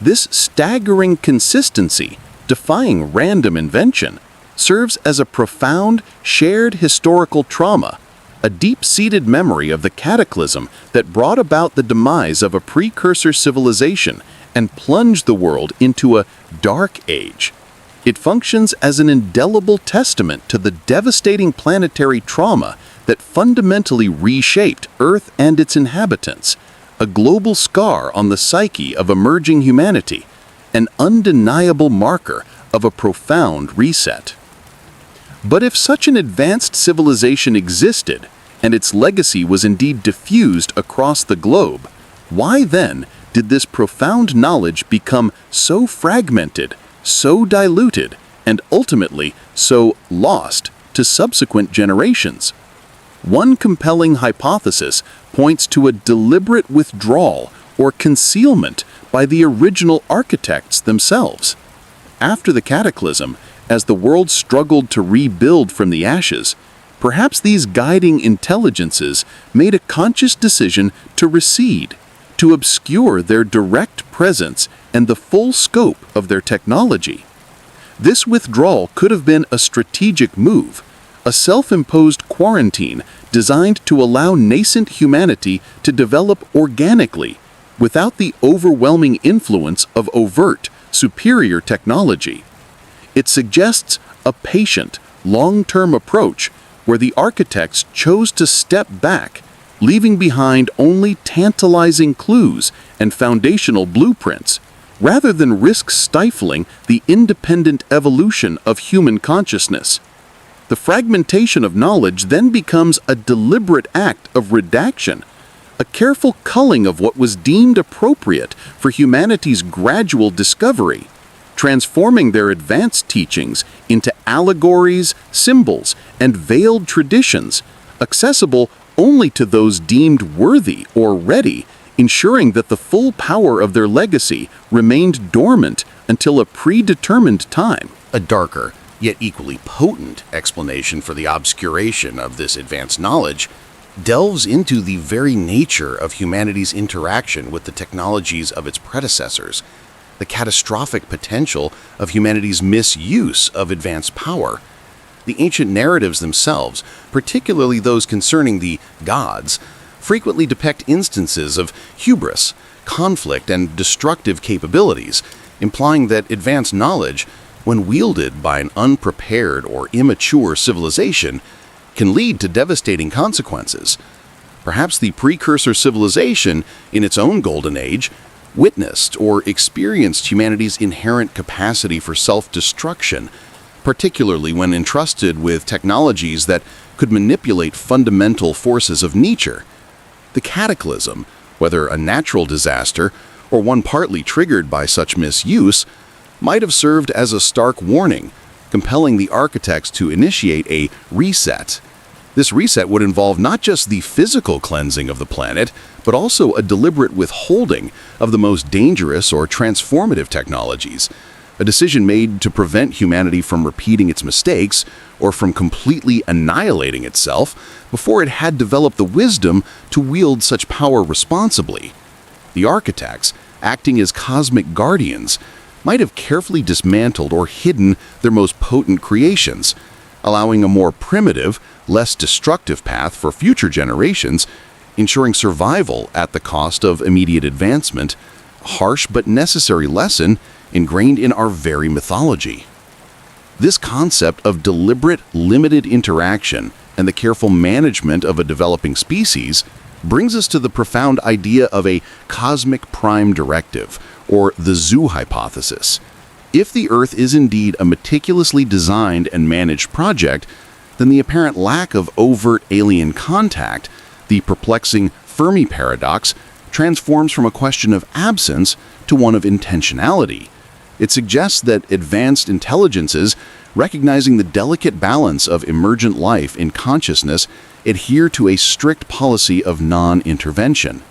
This staggering consistency, defying random invention, serves as a profound, shared historical trauma, a deep-seated memory of the cataclysm that brought about the demise of a precursor civilization and plunged the world into a dark age. It functions as an indelible testament to the devastating planetary trauma that fundamentally reshaped Earth and its inhabitants, a global scar on the psyche of emerging humanity, an undeniable marker of a profound reset. But if such an advanced civilization existed, and its legacy was indeed diffused across the globe, why then did this profound knowledge become so fragmented, so diluted, and ultimately so lost to subsequent generations? One compelling hypothesis points to a deliberate withdrawal or concealment by the original architects themselves. After the cataclysm, as the world struggled to rebuild from the ashes, perhaps these guiding intelligences made a conscious decision to recede, to obscure their direct presence and the full scope of their technology. This withdrawal could have been a strategic move, a self-imposed quarantine designed to allow nascent humanity to develop organically without the overwhelming influence of overt, superior technology. It suggests a patient, long-term approach where the architects chose to step back, leaving behind only tantalizing clues and foundational blueprints, rather than risk stifling the independent evolution of human consciousness. The fragmentation of knowledge then becomes a deliberate act of redaction, a careful culling of what was deemed appropriate for humanity's gradual discovery, transforming their advanced teachings into allegories, symbols, and veiled traditions, accessible only to those deemed worthy or ready, ensuring that the full power of their legacy remained dormant until a predetermined time. A darker, yet equally potent explanation for the obscuration of this advanced knowledge delves into the very nature of humanity's interaction with the technologies of its predecessors, the catastrophic potential of humanity's misuse of advanced power. The ancient narratives themselves, particularly those concerning the gods, frequently depict instances of hubris, conflict, and destructive capabilities, implying that advanced knowledge, when wielded by an unprepared or immature civilization, can lead to devastating consequences. Perhaps the precursor civilization, in its own golden age, witnessed or experienced humanity's inherent capacity for self-destruction, particularly when entrusted with technologies that could manipulate fundamental forces of nature. The cataclysm, whether a natural disaster or one partly triggered by such misuse, might have served as a stark warning, compelling the architects to initiate a reset. This reset would involve not just the physical cleansing of the planet, but also a deliberate withholding of the most dangerous or transformative technologies, a decision made to prevent humanity from repeating its mistakes or from completely annihilating itself before it had developed the wisdom to wield such power responsibly. The architects, acting as cosmic guardians, might have carefully dismantled or hidden their most potent creations, allowing a more primitive, less destructive path for future generations, ensuring survival at the cost of immediate advancement, a harsh but necessary lesson ingrained in our very mythology. This concept of deliberate, limited interaction and the careful management of a developing species brings us to the profound idea of a cosmic prime directive, or the zoo hypothesis. If the Earth is indeed a meticulously designed and managed project, then the apparent lack of overt alien contact, the perplexing Fermi paradox, transforms from a question of absence to one of intentionality. It suggests that advanced intelligences, recognizing the delicate balance of emergent life in consciousness, adhere to a strict policy of non-intervention.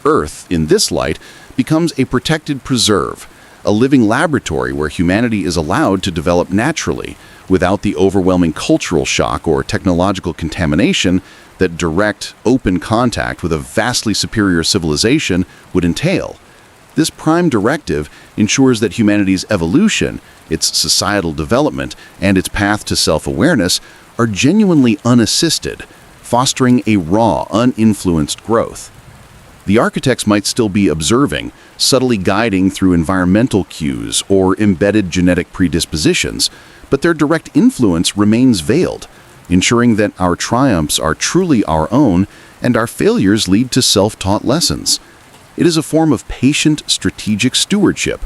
Earth, in this light, becomes a protected preserve, a living laboratory where humanity is allowed to develop naturally, without the overwhelming cultural shock or technological contamination that direct, open contact with a vastly superior civilization would entail. This prime directive ensures that humanity's evolution, its societal development, and its path to self-awareness are genuinely unassisted, fostering a raw, uninfluenced growth. The architects might still be observing, subtly guiding through environmental cues or embedded genetic predispositions, but their direct influence remains veiled, ensuring that our triumphs are truly our own and our failures lead to self-taught lessons. It is a form of patient, strategic stewardship,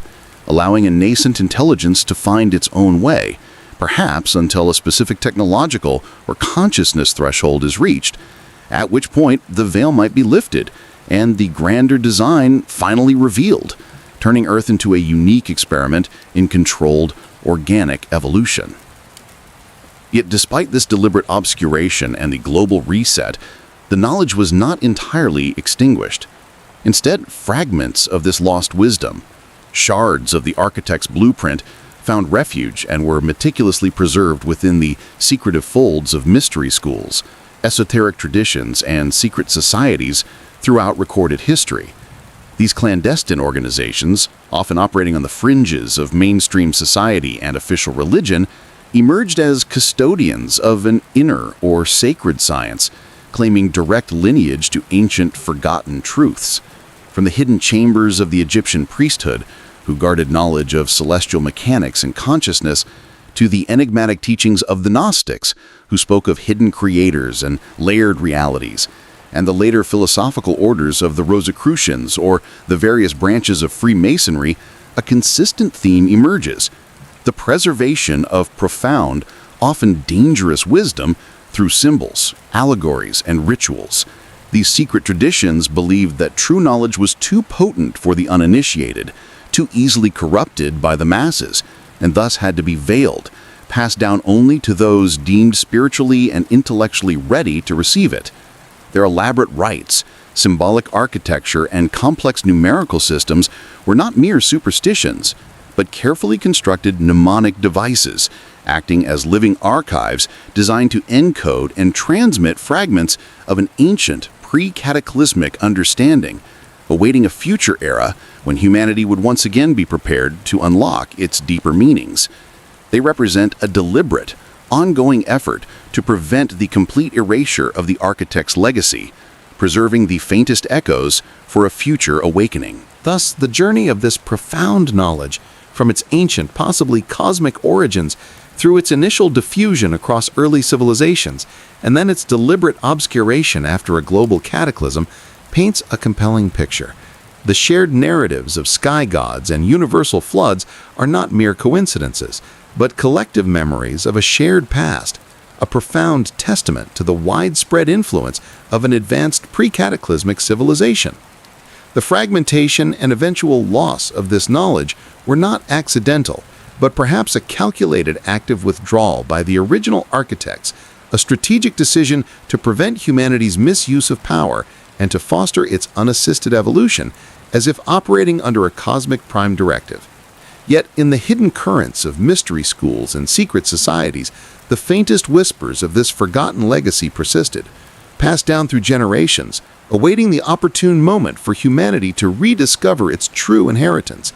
allowing a nascent intelligence to find its own way, perhaps until a specific technological or consciousness threshold is reached, at which point the veil might be lifted and the grander design finally revealed, turning Earth into a unique experiment in controlled organic evolution. Yet despite this deliberate obscuration and the global reset, the knowledge was not entirely extinguished. Instead, fragments of this lost wisdom, shards of the architect's blueprint, found refuge and were meticulously preserved within the secretive folds of mystery schools, esoteric traditions, and secret societies throughout recorded history. These clandestine organizations, often operating on the fringes of mainstream society and official religion, emerged as custodians of an inner or sacred science, claiming direct lineage to ancient forgotten truths. From the hidden chambers of the Egyptian priesthood, who guarded knowledge of celestial mechanics and consciousness, to the enigmatic teachings of the Gnostics, who spoke of hidden creators and layered realities, and the later philosophical orders of the Rosicrucians or the various branches of Freemasonry, a consistent theme emerges: the preservation of profound, often dangerous wisdom through symbols, allegories, and rituals. These secret traditions believed that true knowledge was too potent for the uninitiated, too easily corrupted by the masses, and thus had to be veiled, passed down only to those deemed spiritually and intellectually ready to receive it. Their elaborate rites, symbolic architecture, and complex numerical systems were not mere superstitions, but carefully constructed mnemonic devices, acting as living archives designed to encode and transmit fragments of an ancient, pre-cataclysmic understanding, awaiting a future era when humanity would once again be prepared to unlock its deeper meanings. They represent a deliberate, ongoing effort to prevent the complete erasure of the architect's legacy, preserving the faintest echoes for a future awakening. Thus, the journey of this profound knowledge, from its ancient, possibly cosmic origins, through its initial diffusion across early civilizations, and then its deliberate obscuration after a global cataclysm, paints a compelling picture. The shared narratives of sky gods and universal floods are not mere coincidences, but collective memories of a shared past, a profound testament to the widespread influence of an advanced pre-cataclysmic civilization. The fragmentation and eventual loss of this knowledge were not accidental, but perhaps a calculated act of withdrawal by the original architects, a strategic decision to prevent humanity's misuse of power and to foster its unassisted evolution, as if operating under a cosmic prime directive. Yet in the hidden currents of mystery schools and secret societies, the faintest whispers of this forgotten legacy persisted, passed down through generations, awaiting the opportune moment for humanity to rediscover its true inheritance.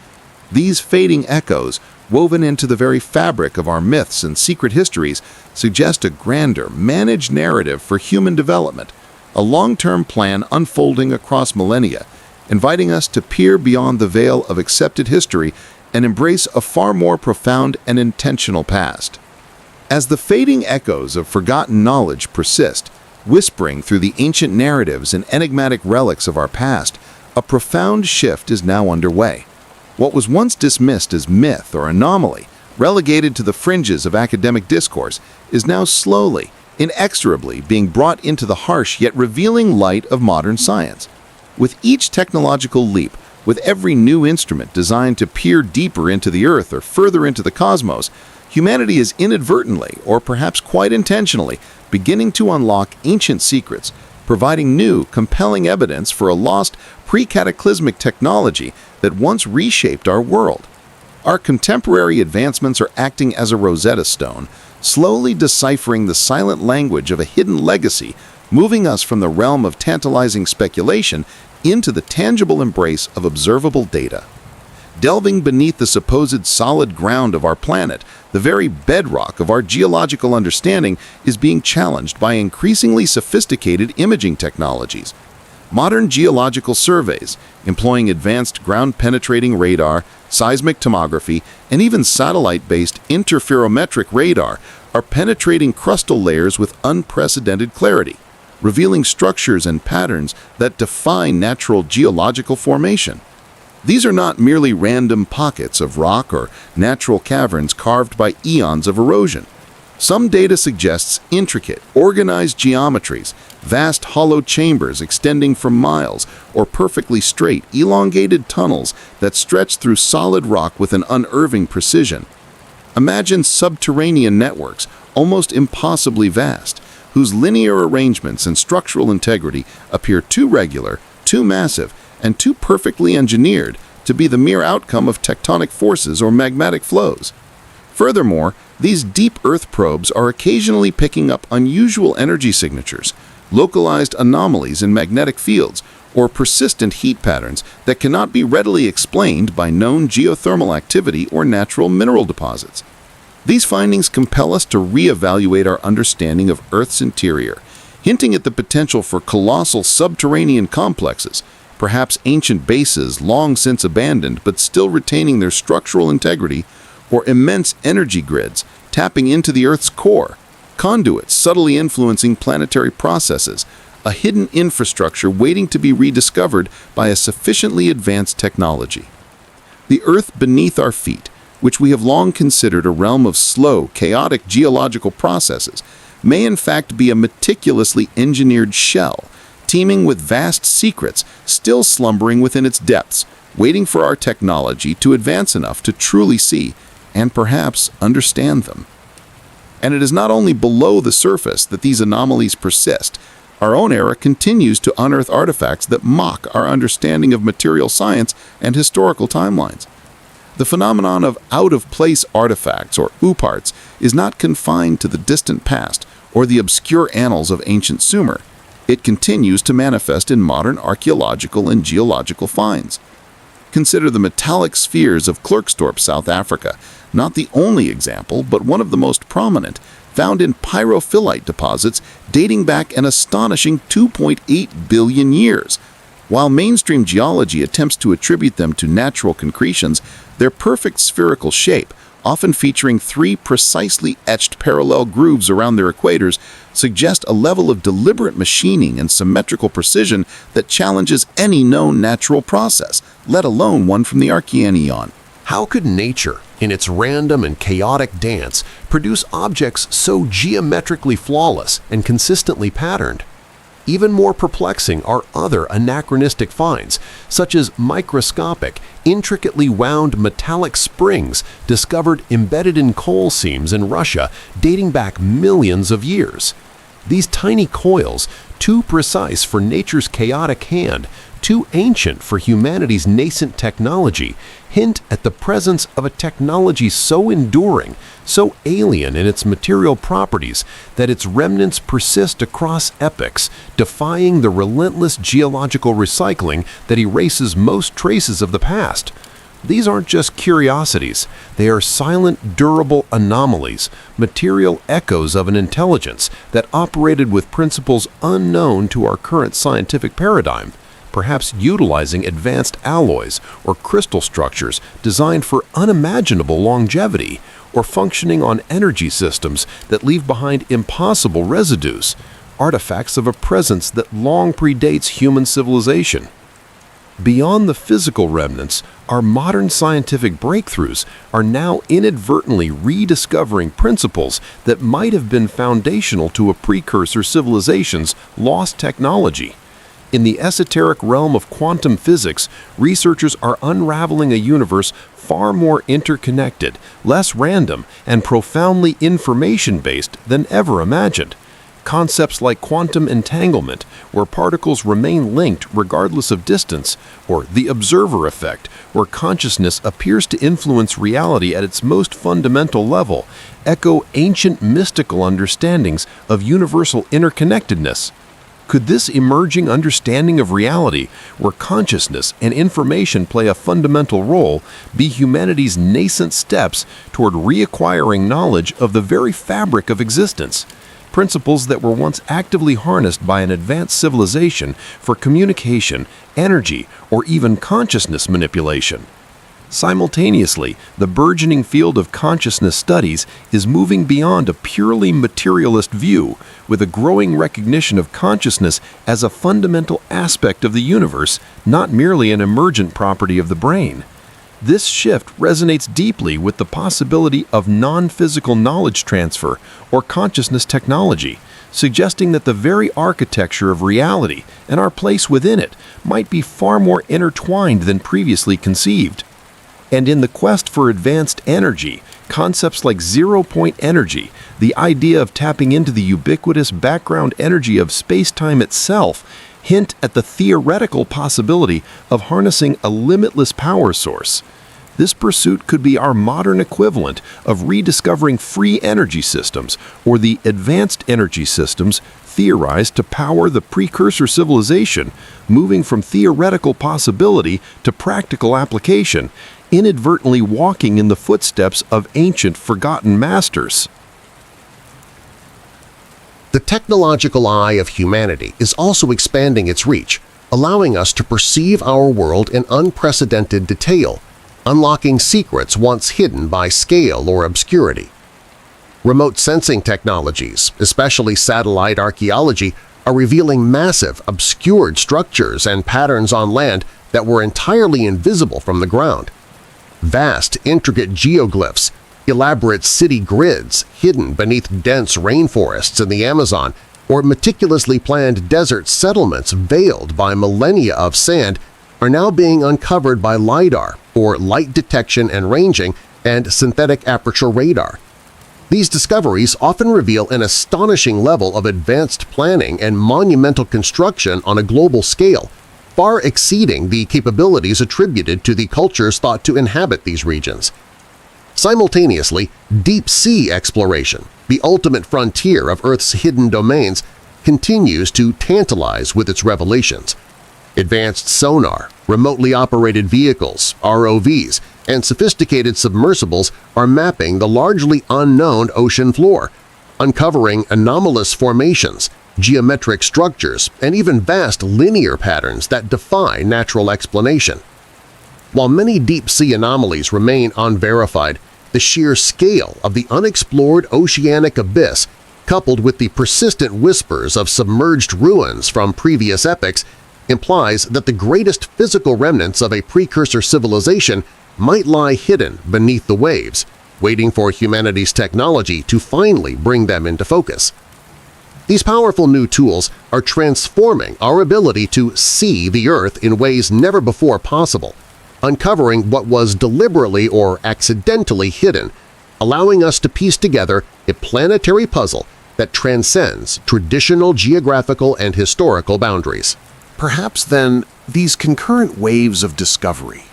These fading echoes, woven into the very fabric of our myths and secret histories, suggest a grander, managed narrative for human development, a long-term plan unfolding across millennia, inviting us to peer beyond the veil of accepted history and embrace a far more profound and intentional past. As the fading echoes of forgotten knowledge persist, whispering through the ancient narratives and enigmatic relics of our past, a profound shift is now underway. What was once dismissed as myth or anomaly, relegated to the fringes of academic discourse, is now slowly, inexorably being brought into the harsh yet revealing light of modern science. With each technological leap, with every new instrument designed to peer deeper into the Earth or further into the cosmos, humanity is inadvertently, or perhaps quite intentionally, beginning to unlock ancient secrets, providing new, compelling evidence for a lost, pre-cataclysmic technology that once reshaped our world. Our contemporary advancements are acting as a Rosetta Stone, slowly deciphering the silent language of a hidden legacy, moving us from the realm of tantalizing speculation into the tangible embrace of observable data. Delving beneath the supposed solid ground of our planet, the very bedrock of our geological understanding is being challenged by increasingly sophisticated imaging technologies. Modern geological surveys, employing advanced ground-penetrating radar, seismic tomography, and even satellite-based interferometric radar, are penetrating crustal layers with unprecedented clarity, revealing structures and patterns that defy natural geological formation. These are not merely random pockets of rock or natural caverns carved by eons of erosion. Some data suggests intricate, organized geometries vast hollow chambers extending for miles, or perfectly straight, elongated tunnels that stretch through solid rock with an unnerving precision. Imagine subterranean networks, almost impossibly vast, whose linear arrangements and structural integrity appear too regular, too massive, and too perfectly engineered to be the mere outcome of tectonic forces or magmatic flows. Furthermore, these deep Earth probes are occasionally picking up unusual energy signatures, localized anomalies in magnetic fields, or persistent heat patterns that cannot be readily explained by known geothermal activity or natural mineral deposits. These findings compel us to reevaluate our understanding of Earth's interior, hinting at the potential for colossal subterranean complexes, perhaps ancient bases long since abandoned but still retaining their structural integrity, or immense energy grids tapping into the Earth's core, conduits subtly influencing planetary processes, a hidden infrastructure waiting to be rediscovered by a sufficiently advanced technology. The Earth beneath our feet, which we have long considered a realm of slow, chaotic geological processes, may in fact be a meticulously engineered shell, teeming with vast secrets still slumbering within its depths, waiting for our technology to advance enough to truly see and perhaps understand them. And it is not only below the surface that these anomalies persist. Our own era continues to unearth artifacts that mock our understanding of material science and historical timelines. The phenomenon of out-of-place artifacts, or ooparts, is not confined to the distant past or the obscure annals of ancient Sumer. It continues to manifest in modern archaeological and geological finds. Consider the metallic spheres of Klerksdorp, South Africa, not the only example, but one of the most prominent, found in pyrophyllite deposits dating back an astonishing 2.8 billion years. While mainstream geology attempts to attribute them to natural concretions, their perfect spherical shape, often featuring 3 precisely etched parallel grooves around their equators, suggest a level of deliberate machining and symmetrical precision that challenges any known natural process, let alone one from the Archean. How could nature, in its random and chaotic dance, produce objects so geometrically flawless and consistently patterned? Even more perplexing are other anachronistic finds, such as microscopic, intricately wound metallic springs discovered embedded in coal seams in Russia dating back millions of years. These tiny coils, too precise for nature's chaotic hand, too ancient for humanity's nascent technology, hint at the presence of a technology so enduring, so alien in its material properties that its remnants persist across epochs, defying the relentless geological recycling that erases most traces of the past. These aren't just curiosities, they are silent, durable anomalies, material echoes of an intelligence that operated with principles unknown to our current scientific paradigm, perhaps utilizing advanced alloys or crystal structures designed for unimaginable longevity, or functioning on energy systems that leave behind impossible residues, artifacts of a presence that long predates human civilization. Beyond the physical remnants, our modern scientific breakthroughs are now inadvertently rediscovering principles that might have been foundational to a precursor civilization's lost technology. In the esoteric realm of quantum physics, researchers are unraveling a universe far more interconnected, less random, and profoundly information-based than ever imagined. Concepts like quantum entanglement, where particles remain linked regardless of distance, or the observer effect, where consciousness appears to influence reality at its most fundamental level, echo ancient mystical understandings of universal interconnectedness. Could this emerging understanding of reality, where consciousness and information play a fundamental role, be humanity's nascent steps toward reacquiring knowledge of the very fabric of existence? Principles that were once actively harnessed by an advanced civilization for communication, energy, or even consciousness manipulation. Simultaneously, the burgeoning field of consciousness studies is moving beyond a purely materialist view, with a growing recognition of consciousness as a fundamental aspect of the universe, not merely an emergent property of the brain. This shift resonates deeply with the possibility of non-physical knowledge transfer or consciousness technology, suggesting that the very architecture of reality and our place within it might be far more intertwined than previously conceived. And in the quest for advanced energy, concepts like zero-point energy, the idea of tapping into the ubiquitous background energy of space-time itself, hint at the theoretical possibility of harnessing a limitless power source. This pursuit could be our modern equivalent of rediscovering free energy systems, or the advanced energy systems theorized to power the precursor civilization, moving from theoretical possibility to practical application, inadvertently walking in the footsteps of ancient forgotten masters. The technological eye of humanity is also expanding its reach, allowing us to perceive our world in unprecedented detail, unlocking secrets once hidden by scale or obscurity. Remote sensing technologies, especially satellite archaeology, are revealing massive, obscured structures and patterns on land that were entirely invisible from the ground. Vast, intricate geoglyphs, elaborate city grids hidden beneath dense rainforests in the Amazon, or meticulously planned desert settlements veiled by millennia of sand are now being uncovered by LiDAR, or light detection and ranging, and synthetic aperture radar. These discoveries often reveal an astonishing level of advanced planning and monumental construction on a global scale, far exceeding the capabilities attributed to the cultures thought to inhabit these regions. Simultaneously, deep-sea exploration, the ultimate frontier of Earth's hidden domains, continues to tantalize with its revelations. Advanced sonar, remotely operated vehicles, ROVs, and sophisticated submersibles are mapping the largely unknown ocean floor, uncovering anomalous formations, geometric structures, and even vast linear patterns that defy natural explanation. While many deep-sea anomalies remain unverified, the sheer scale of the unexplored oceanic abyss, coupled with the persistent whispers of submerged ruins from previous epochs, implies that the greatest physical remnants of a precursor civilization might lie hidden beneath the waves, waiting for humanity's technology to finally bring them into focus. These powerful new tools are transforming our ability to see the Earth in ways never before possible, uncovering what was deliberately or accidentally hidden, allowing us to piece together a planetary puzzle that transcends traditional geographical and historical boundaries. Perhaps then these concurrent waves of discovery,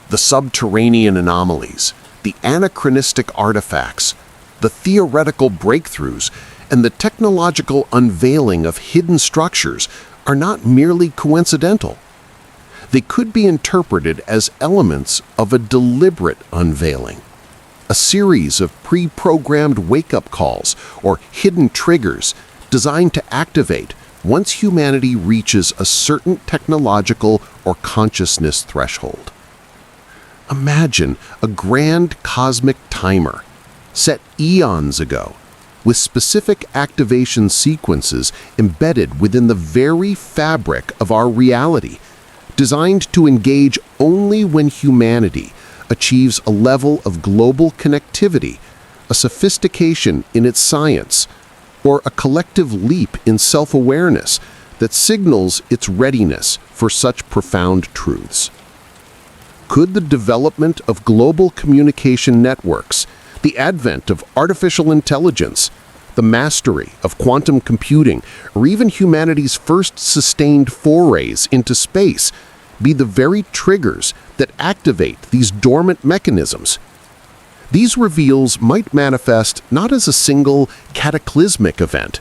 the subterranean anomalies, the anachronistic artifacts, the theoretical breakthroughs, and the technological unveiling of hidden structures are not merely coincidental. They could be interpreted as elements of a deliberate unveiling, a series of pre-programmed wake-up calls or hidden triggers designed to activate once humanity reaches a certain technological or consciousness threshold. Imagine a grand cosmic timer set eons ago with specific activation sequences embedded within the very fabric of our reality, designed to engage only when humanity achieves a level of global connectivity, a sophistication in its science, or a collective leap in self-awareness that signals its readiness for such profound truths. Could the development of global communication networks, the advent of artificial intelligence, the mastery of quantum computing, or even humanity's first sustained forays into space be the very triggers that activate these dormant mechanisms? These reveals might manifest not as a single cataclysmic event,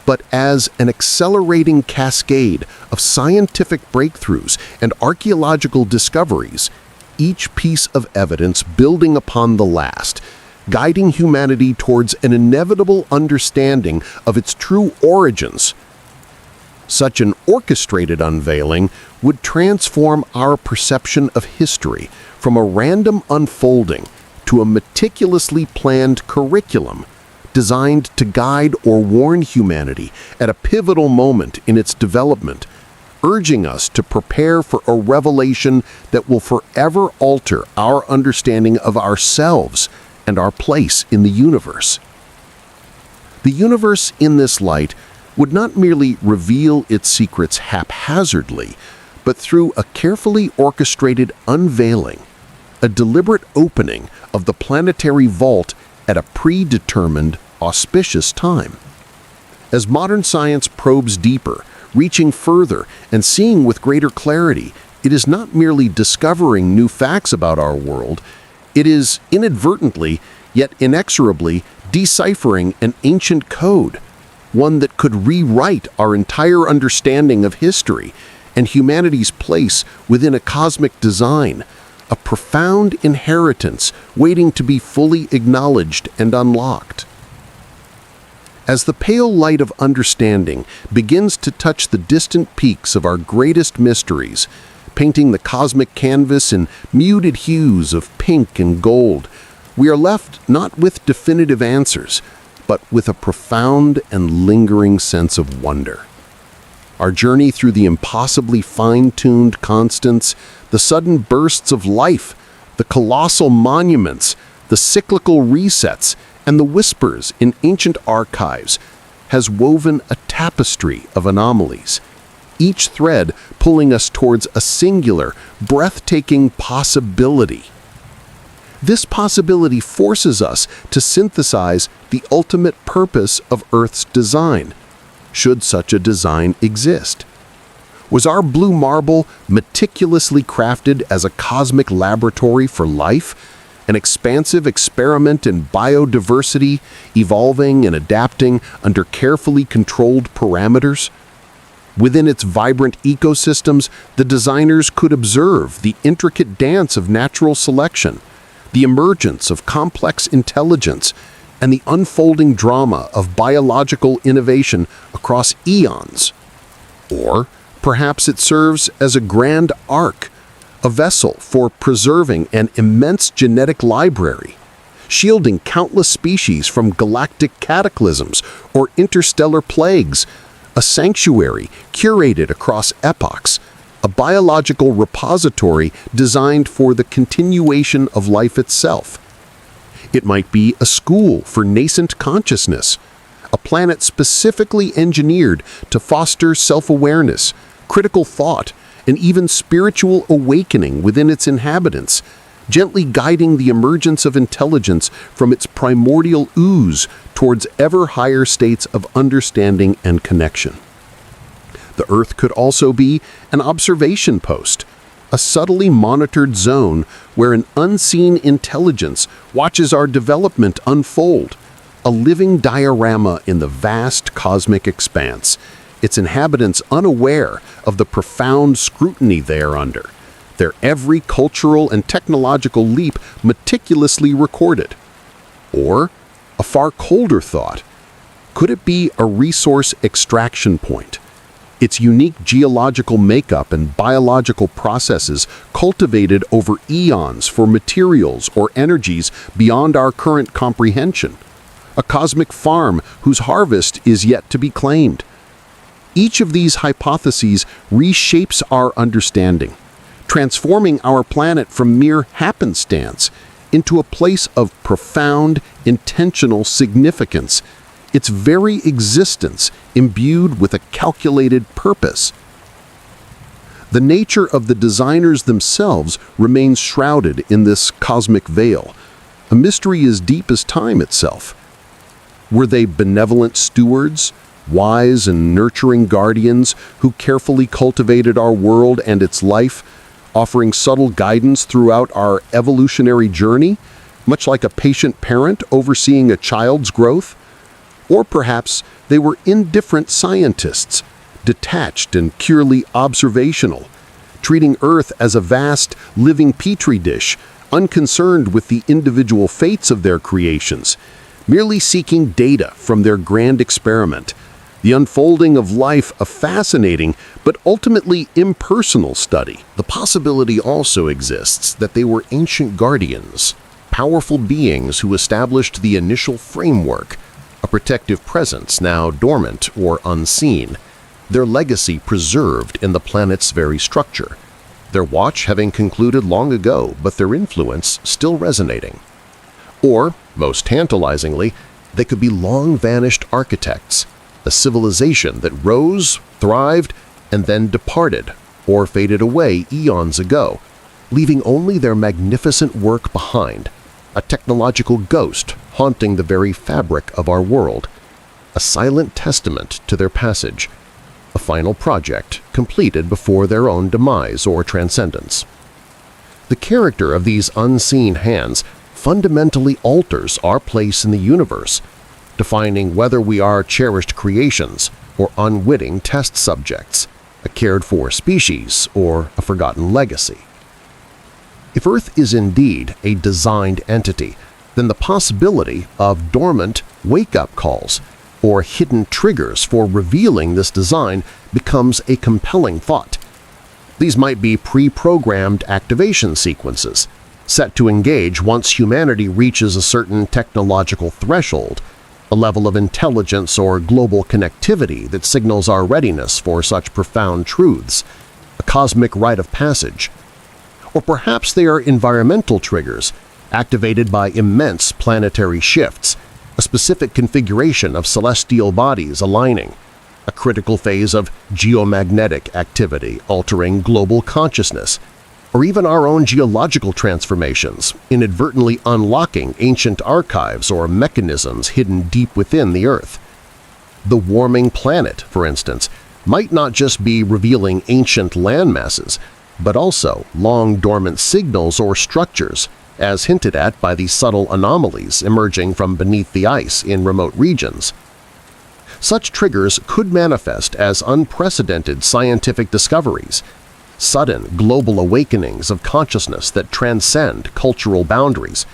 but as an accelerating cascade of scientific breakthroughs and archaeological discoveries, each piece of evidence building upon the last, guiding humanity towards an inevitable understanding of its true origins. Such an orchestrated unveiling would transform our perception of history from a random unfolding to a meticulously planned curriculum designed to guide or warn humanity at a pivotal moment in its development, urging us to prepare for a revelation that will forever alter our understanding of ourselves and our place in the universe. The universe in this light would not merely reveal its secrets haphazardly, but through a carefully orchestrated unveiling, a deliberate opening of the planetary vault at a predetermined, auspicious time. As modern science probes deeper, reaching further and seeing with greater clarity, it is not merely discovering new facts about our world, it is inadvertently, yet inexorably, deciphering an ancient code, one that could rewrite our entire understanding of history and humanity's place within a cosmic design, a profound inheritance waiting to be fully acknowledged and unlocked. As the pale light of understanding begins to touch the distant peaks of our greatest mysteries, painting the cosmic canvas in muted hues of pink and gold, we are left not with definitive answers, but with a profound and lingering sense of wonder. Our journey through the impossibly fine-tuned constants, the sudden bursts of life, the colossal monuments, the cyclical resets, and the whispers in ancient archives has woven a tapestry of anomalies, each thread pulling us towards a singular, breathtaking possibility. This possibility forces us to synthesize the ultimate purpose of Earth's design, should such a design exist. Was our blue marble meticulously crafted as a cosmic laboratory for life, an expansive experiment in biodiversity, evolving and adapting under carefully controlled parameters? Within its vibrant ecosystems, the designers could observe the intricate dance of natural selection, the emergence of complex intelligence, and the unfolding drama of biological innovation across eons. Or perhaps it serves as a grand ark, a vessel for preserving an immense genetic library, shielding countless species from galactic cataclysms or interstellar plagues, a sanctuary curated across epochs, a biological repository designed for the continuation of life itself. It might be a school for nascent consciousness, a planet specifically engineered to foster self-awareness, critical thought, and even spiritual awakening within its inhabitants, gently guiding the emergence of intelligence from its primordial ooze towards ever higher states of understanding and connection. The Earth could also be an observation post, a subtly monitored zone where an unseen intelligence watches our development unfold, a living diorama in the vast cosmic expanse, its inhabitants unaware of the profound scrutiny they are under, their every cultural and technological leap meticulously recorded. Or, a far colder thought, could it be a resource extraction point? Its unique geological makeup and biological processes cultivated over eons for materials or energies beyond our current comprehension. A cosmic farm whose harvest is yet to be claimed. Each of these hypotheses reshapes our understanding, transforming our planet from mere happenstance into a place of profound, intentional significance, its very existence imbued with a calculated purpose. The nature of the designers themselves remains shrouded in this cosmic veil, a mystery as deep as time itself. Were they benevolent stewards, wise and nurturing guardians who carefully cultivated our world and its life, offering subtle guidance throughout our evolutionary journey, much like a patient parent overseeing a child's growth? Or perhaps they were indifferent scientists, detached and purely observational, treating Earth as a vast, living petri dish, unconcerned with the individual fates of their creations, merely seeking data from their grand experiment, the unfolding of life a fascinating but ultimately impersonal study. The possibility also exists that they were ancient guardians, powerful beings who established the initial framework, a protective presence now dormant or unseen, their legacy preserved in the planet's very structure, their watch having concluded long ago but their influence still resonating. Or, most tantalizingly, they could be long-vanished architects, a civilization that rose, thrived, and then departed or faded away eons ago, leaving only their magnificent work behind, a technological ghost haunting the very fabric of our world, a silent testament to their passage, a final project completed before their own demise or transcendence. The character of these unseen hands fundamentally alters our place in the universe, defining whether we are cherished creations or unwitting test subjects, a cared-for species or a forgotten legacy. If Earth is indeed a designed entity, then the possibility of dormant wake-up calls or hidden triggers for revealing this design becomes a compelling thought. These might be pre-programmed activation sequences, set to engage once humanity reaches a certain technological threshold, a level of intelligence or global connectivity that signals our readiness for such profound truths, a cosmic rite of passage. Or perhaps they are environmental triggers, activated by immense planetary shifts, a specific configuration of celestial bodies aligning, a critical phase of geomagnetic activity altering global consciousness, or even our own geological transformations, inadvertently unlocking ancient archives or mechanisms hidden deep within the Earth. The warming planet, for instance, might not just be revealing ancient landmasses, but also long-dormant signals or structures, as hinted at by the subtle anomalies emerging from beneath the ice in remote regions. Such triggers could manifest as unprecedented scientific discoveries, sudden global awakenings of consciousness that transcend cultural boundaries,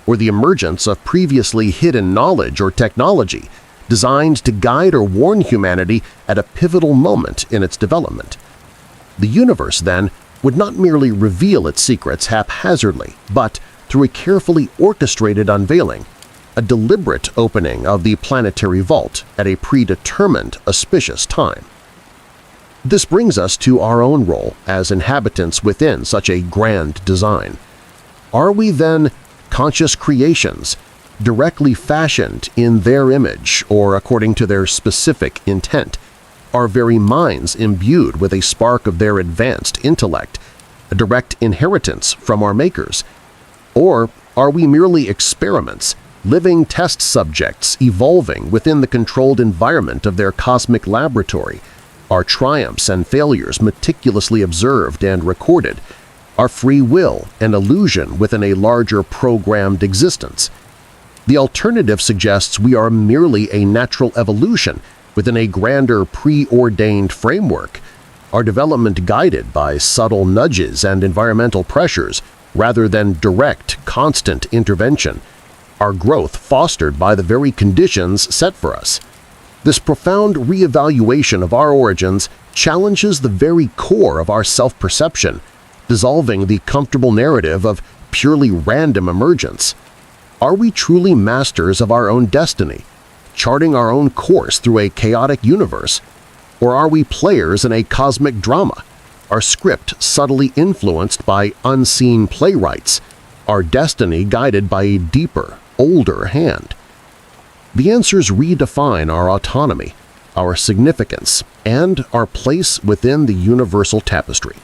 or the emergence of previously hidden knowledge or technology designed to guide or warn humanity at a pivotal moment in its development. The universe, then, would not merely reveal its secrets haphazardly, but through a carefully orchestrated unveiling, a deliberate opening of the planetary vault at a predetermined, auspicious time. This brings us to our own role as inhabitants within such a grand design. Are we then conscious creations, directly fashioned in their image or according to their specific intent, our very minds imbued with a spark of their advanced intellect, a direct inheritance from our makers? Or are we merely experiments, living test subjects evolving within the controlled environment of their cosmic laboratory, our triumphs and failures meticulously observed and recorded, our free will and illusion within a larger programmed existence? The alternative suggests we are merely a natural evolution within a grander preordained framework, our development guided by subtle nudges and environmental pressures rather than direct, constant intervention, our growth fostered by the very conditions set for us. This profound reevaluation of our origins challenges the very core of our self-perception, dissolving the comfortable narrative of purely random emergence. Are we truly masters of our own destiny, charting our own course through a chaotic universe? Or are we players in a cosmic drama, our script subtly influenced by unseen playwrights, our destiny guided by a deeper, older hand? The answers redefine our autonomy, our significance, and our place within the universal tapestry.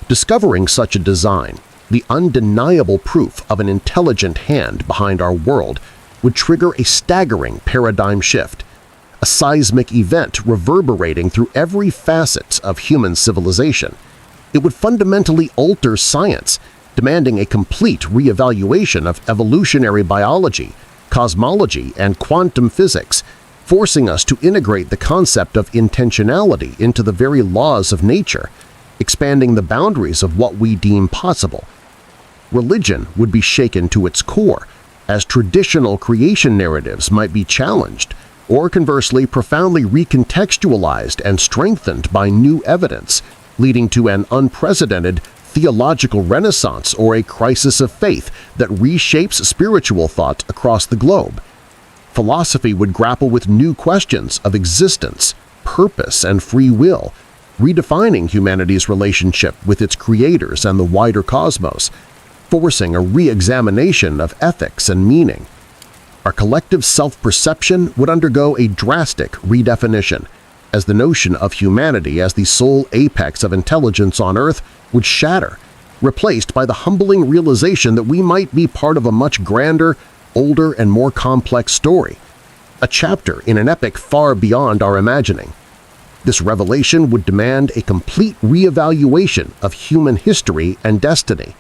Discovering such a design, the undeniable proof of an intelligent hand behind our world, would trigger a staggering paradigm shift, a seismic event reverberating through every facet of human civilization. It would fundamentally alter science, demanding a complete reevaluation of evolutionary biology, cosmology, and quantum physics, forcing us to integrate the concept of intentionality into the very laws of nature, expanding the boundaries of what we deem possible. Religion would be shaken to its core, as traditional creation narratives might be challenged, or conversely profoundly recontextualized and strengthened by new evidence, leading to an unprecedented theological renaissance or a crisis of faith that reshapes spiritual thought across the globe. Philosophy would grapple with new questions of existence, purpose, and free will, redefining humanity's relationship with its creators and the wider cosmos, forcing a re-examination of ethics and meaning. Our collective self-perception would undergo a drastic redefinition, as the notion of humanity as the sole apex of intelligence on Earth would shatter, replaced by the humbling realization that we might be part of a much grander, older, and more complex story, a chapter in an epic far beyond our imagining. This revelation would demand a complete reevaluation of human history and destiny,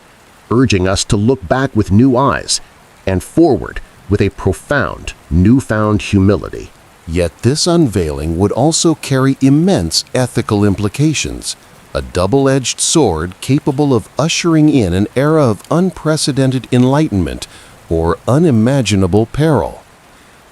urging us to look back with new eyes and forward with a profound, newfound humility. Yet this unveiling would also carry immense ethical implications, a double-edged sword capable of ushering in an era of unprecedented enlightenment or unimaginable peril.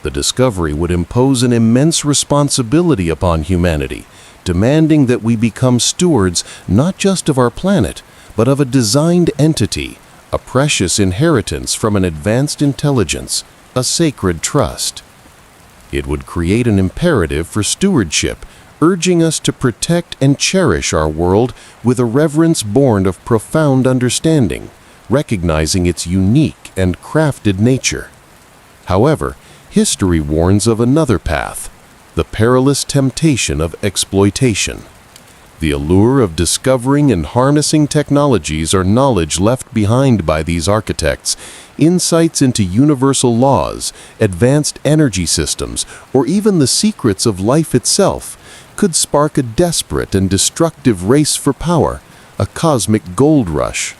The discovery would impose an immense responsibility upon humanity, demanding that we become stewards not just of our planet, but of a designed entity, a precious inheritance from an advanced intelligence, a sacred trust. It would create an imperative for stewardship, urging us to protect and cherish our world with a reverence born of profound understanding, recognizing its unique and crafted nature. However, history warns of another path, the perilous temptation of exploitation. The allure of discovering and harnessing technologies or knowledge left behind by these architects, insights into universal laws, advanced energy systems, or even the secrets of life itself, could spark a desperate and destructive race for power, a cosmic gold rush.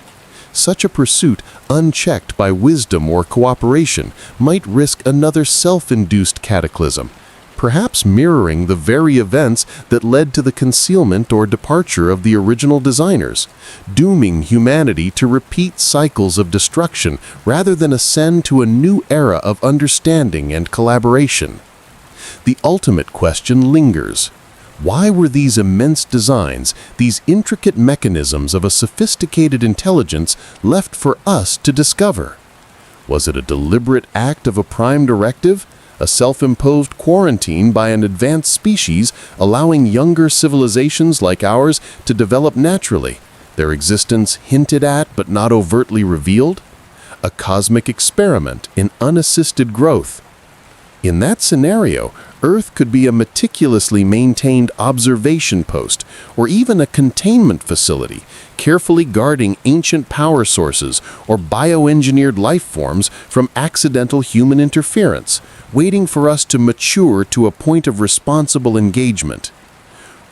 Such a pursuit, unchecked by wisdom or cooperation, might risk another self-induced cataclysm, perhaps mirroring the very events that led to the concealment or departure of the original designers, dooming humanity to repeat cycles of destruction rather than ascend to a new era of understanding and collaboration. The ultimate question lingers. Why were these immense designs, these intricate mechanisms of a sophisticated intelligence, left for us to discover? Was it a deliberate act of a prime directive, a self-imposed quarantine by an advanced species allowing younger civilizations like ours to develop naturally, their existence hinted at but not overtly revealed? A cosmic experiment in unassisted growth. In that scenario, Earth could be a meticulously maintained observation post or even a containment facility, carefully guarding ancient power sources or bioengineered life forms from accidental human interference, waiting for us to mature to a point of responsible engagement.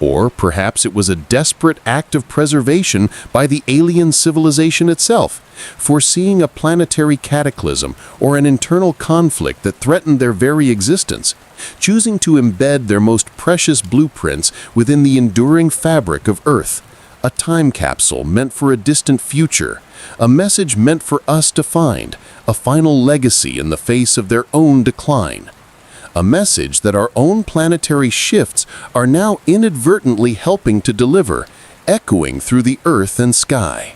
Or perhaps it was a desperate act of preservation by the alien civilization itself, foreseeing a planetary cataclysm or an internal conflict that threatened their very existence, choosing to embed their most precious blueprints within the enduring fabric of Earth, a time capsule meant for a distant future, a message meant for us to find, a final legacy in the face of their own decline. A message that our own planetary shifts are now inadvertently helping to deliver, echoing through the earth and sky.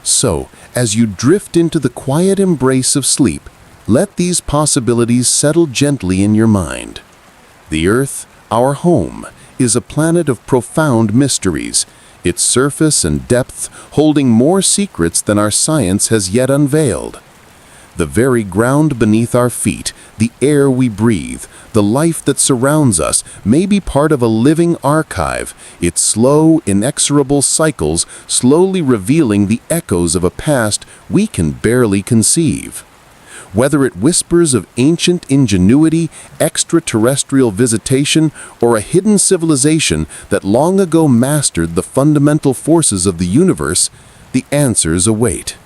So, as you drift into the quiet embrace of sleep, let these possibilities settle gently in your mind. The Earth, our home, is a planet of profound mysteries, its surface and depth holding more secrets than our science has yet unveiled. The very ground beneath our feet, the air we breathe, the life that surrounds us may be part of a living archive, its slow, inexorable cycles slowly revealing the echoes of a past we can barely conceive. Whether it whispers of ancient ingenuity, extraterrestrial visitation, or a hidden civilization that long ago mastered the fundamental forces of the universe, the answers await.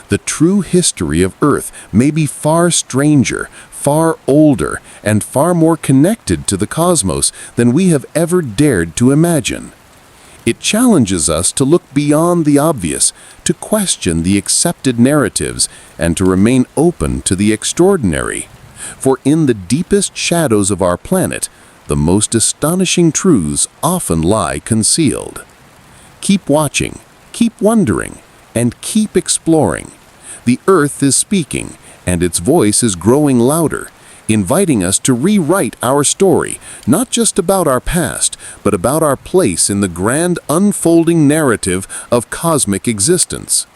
The true history of Earth may be far stranger, far older, and far more connected to the cosmos than we have ever dared to imagine. It challenges us to look beyond the obvious, to question the accepted narratives, and to remain open to the extraordinary. For in the deepest shadows of our planet, the most astonishing truths often lie concealed. Keep watching, keep wondering, and keep exploring. The Earth is speaking, and its voice is growing louder, inviting us to rewrite our story, not just about our past, but about our place in the grand unfolding narrative of cosmic existence.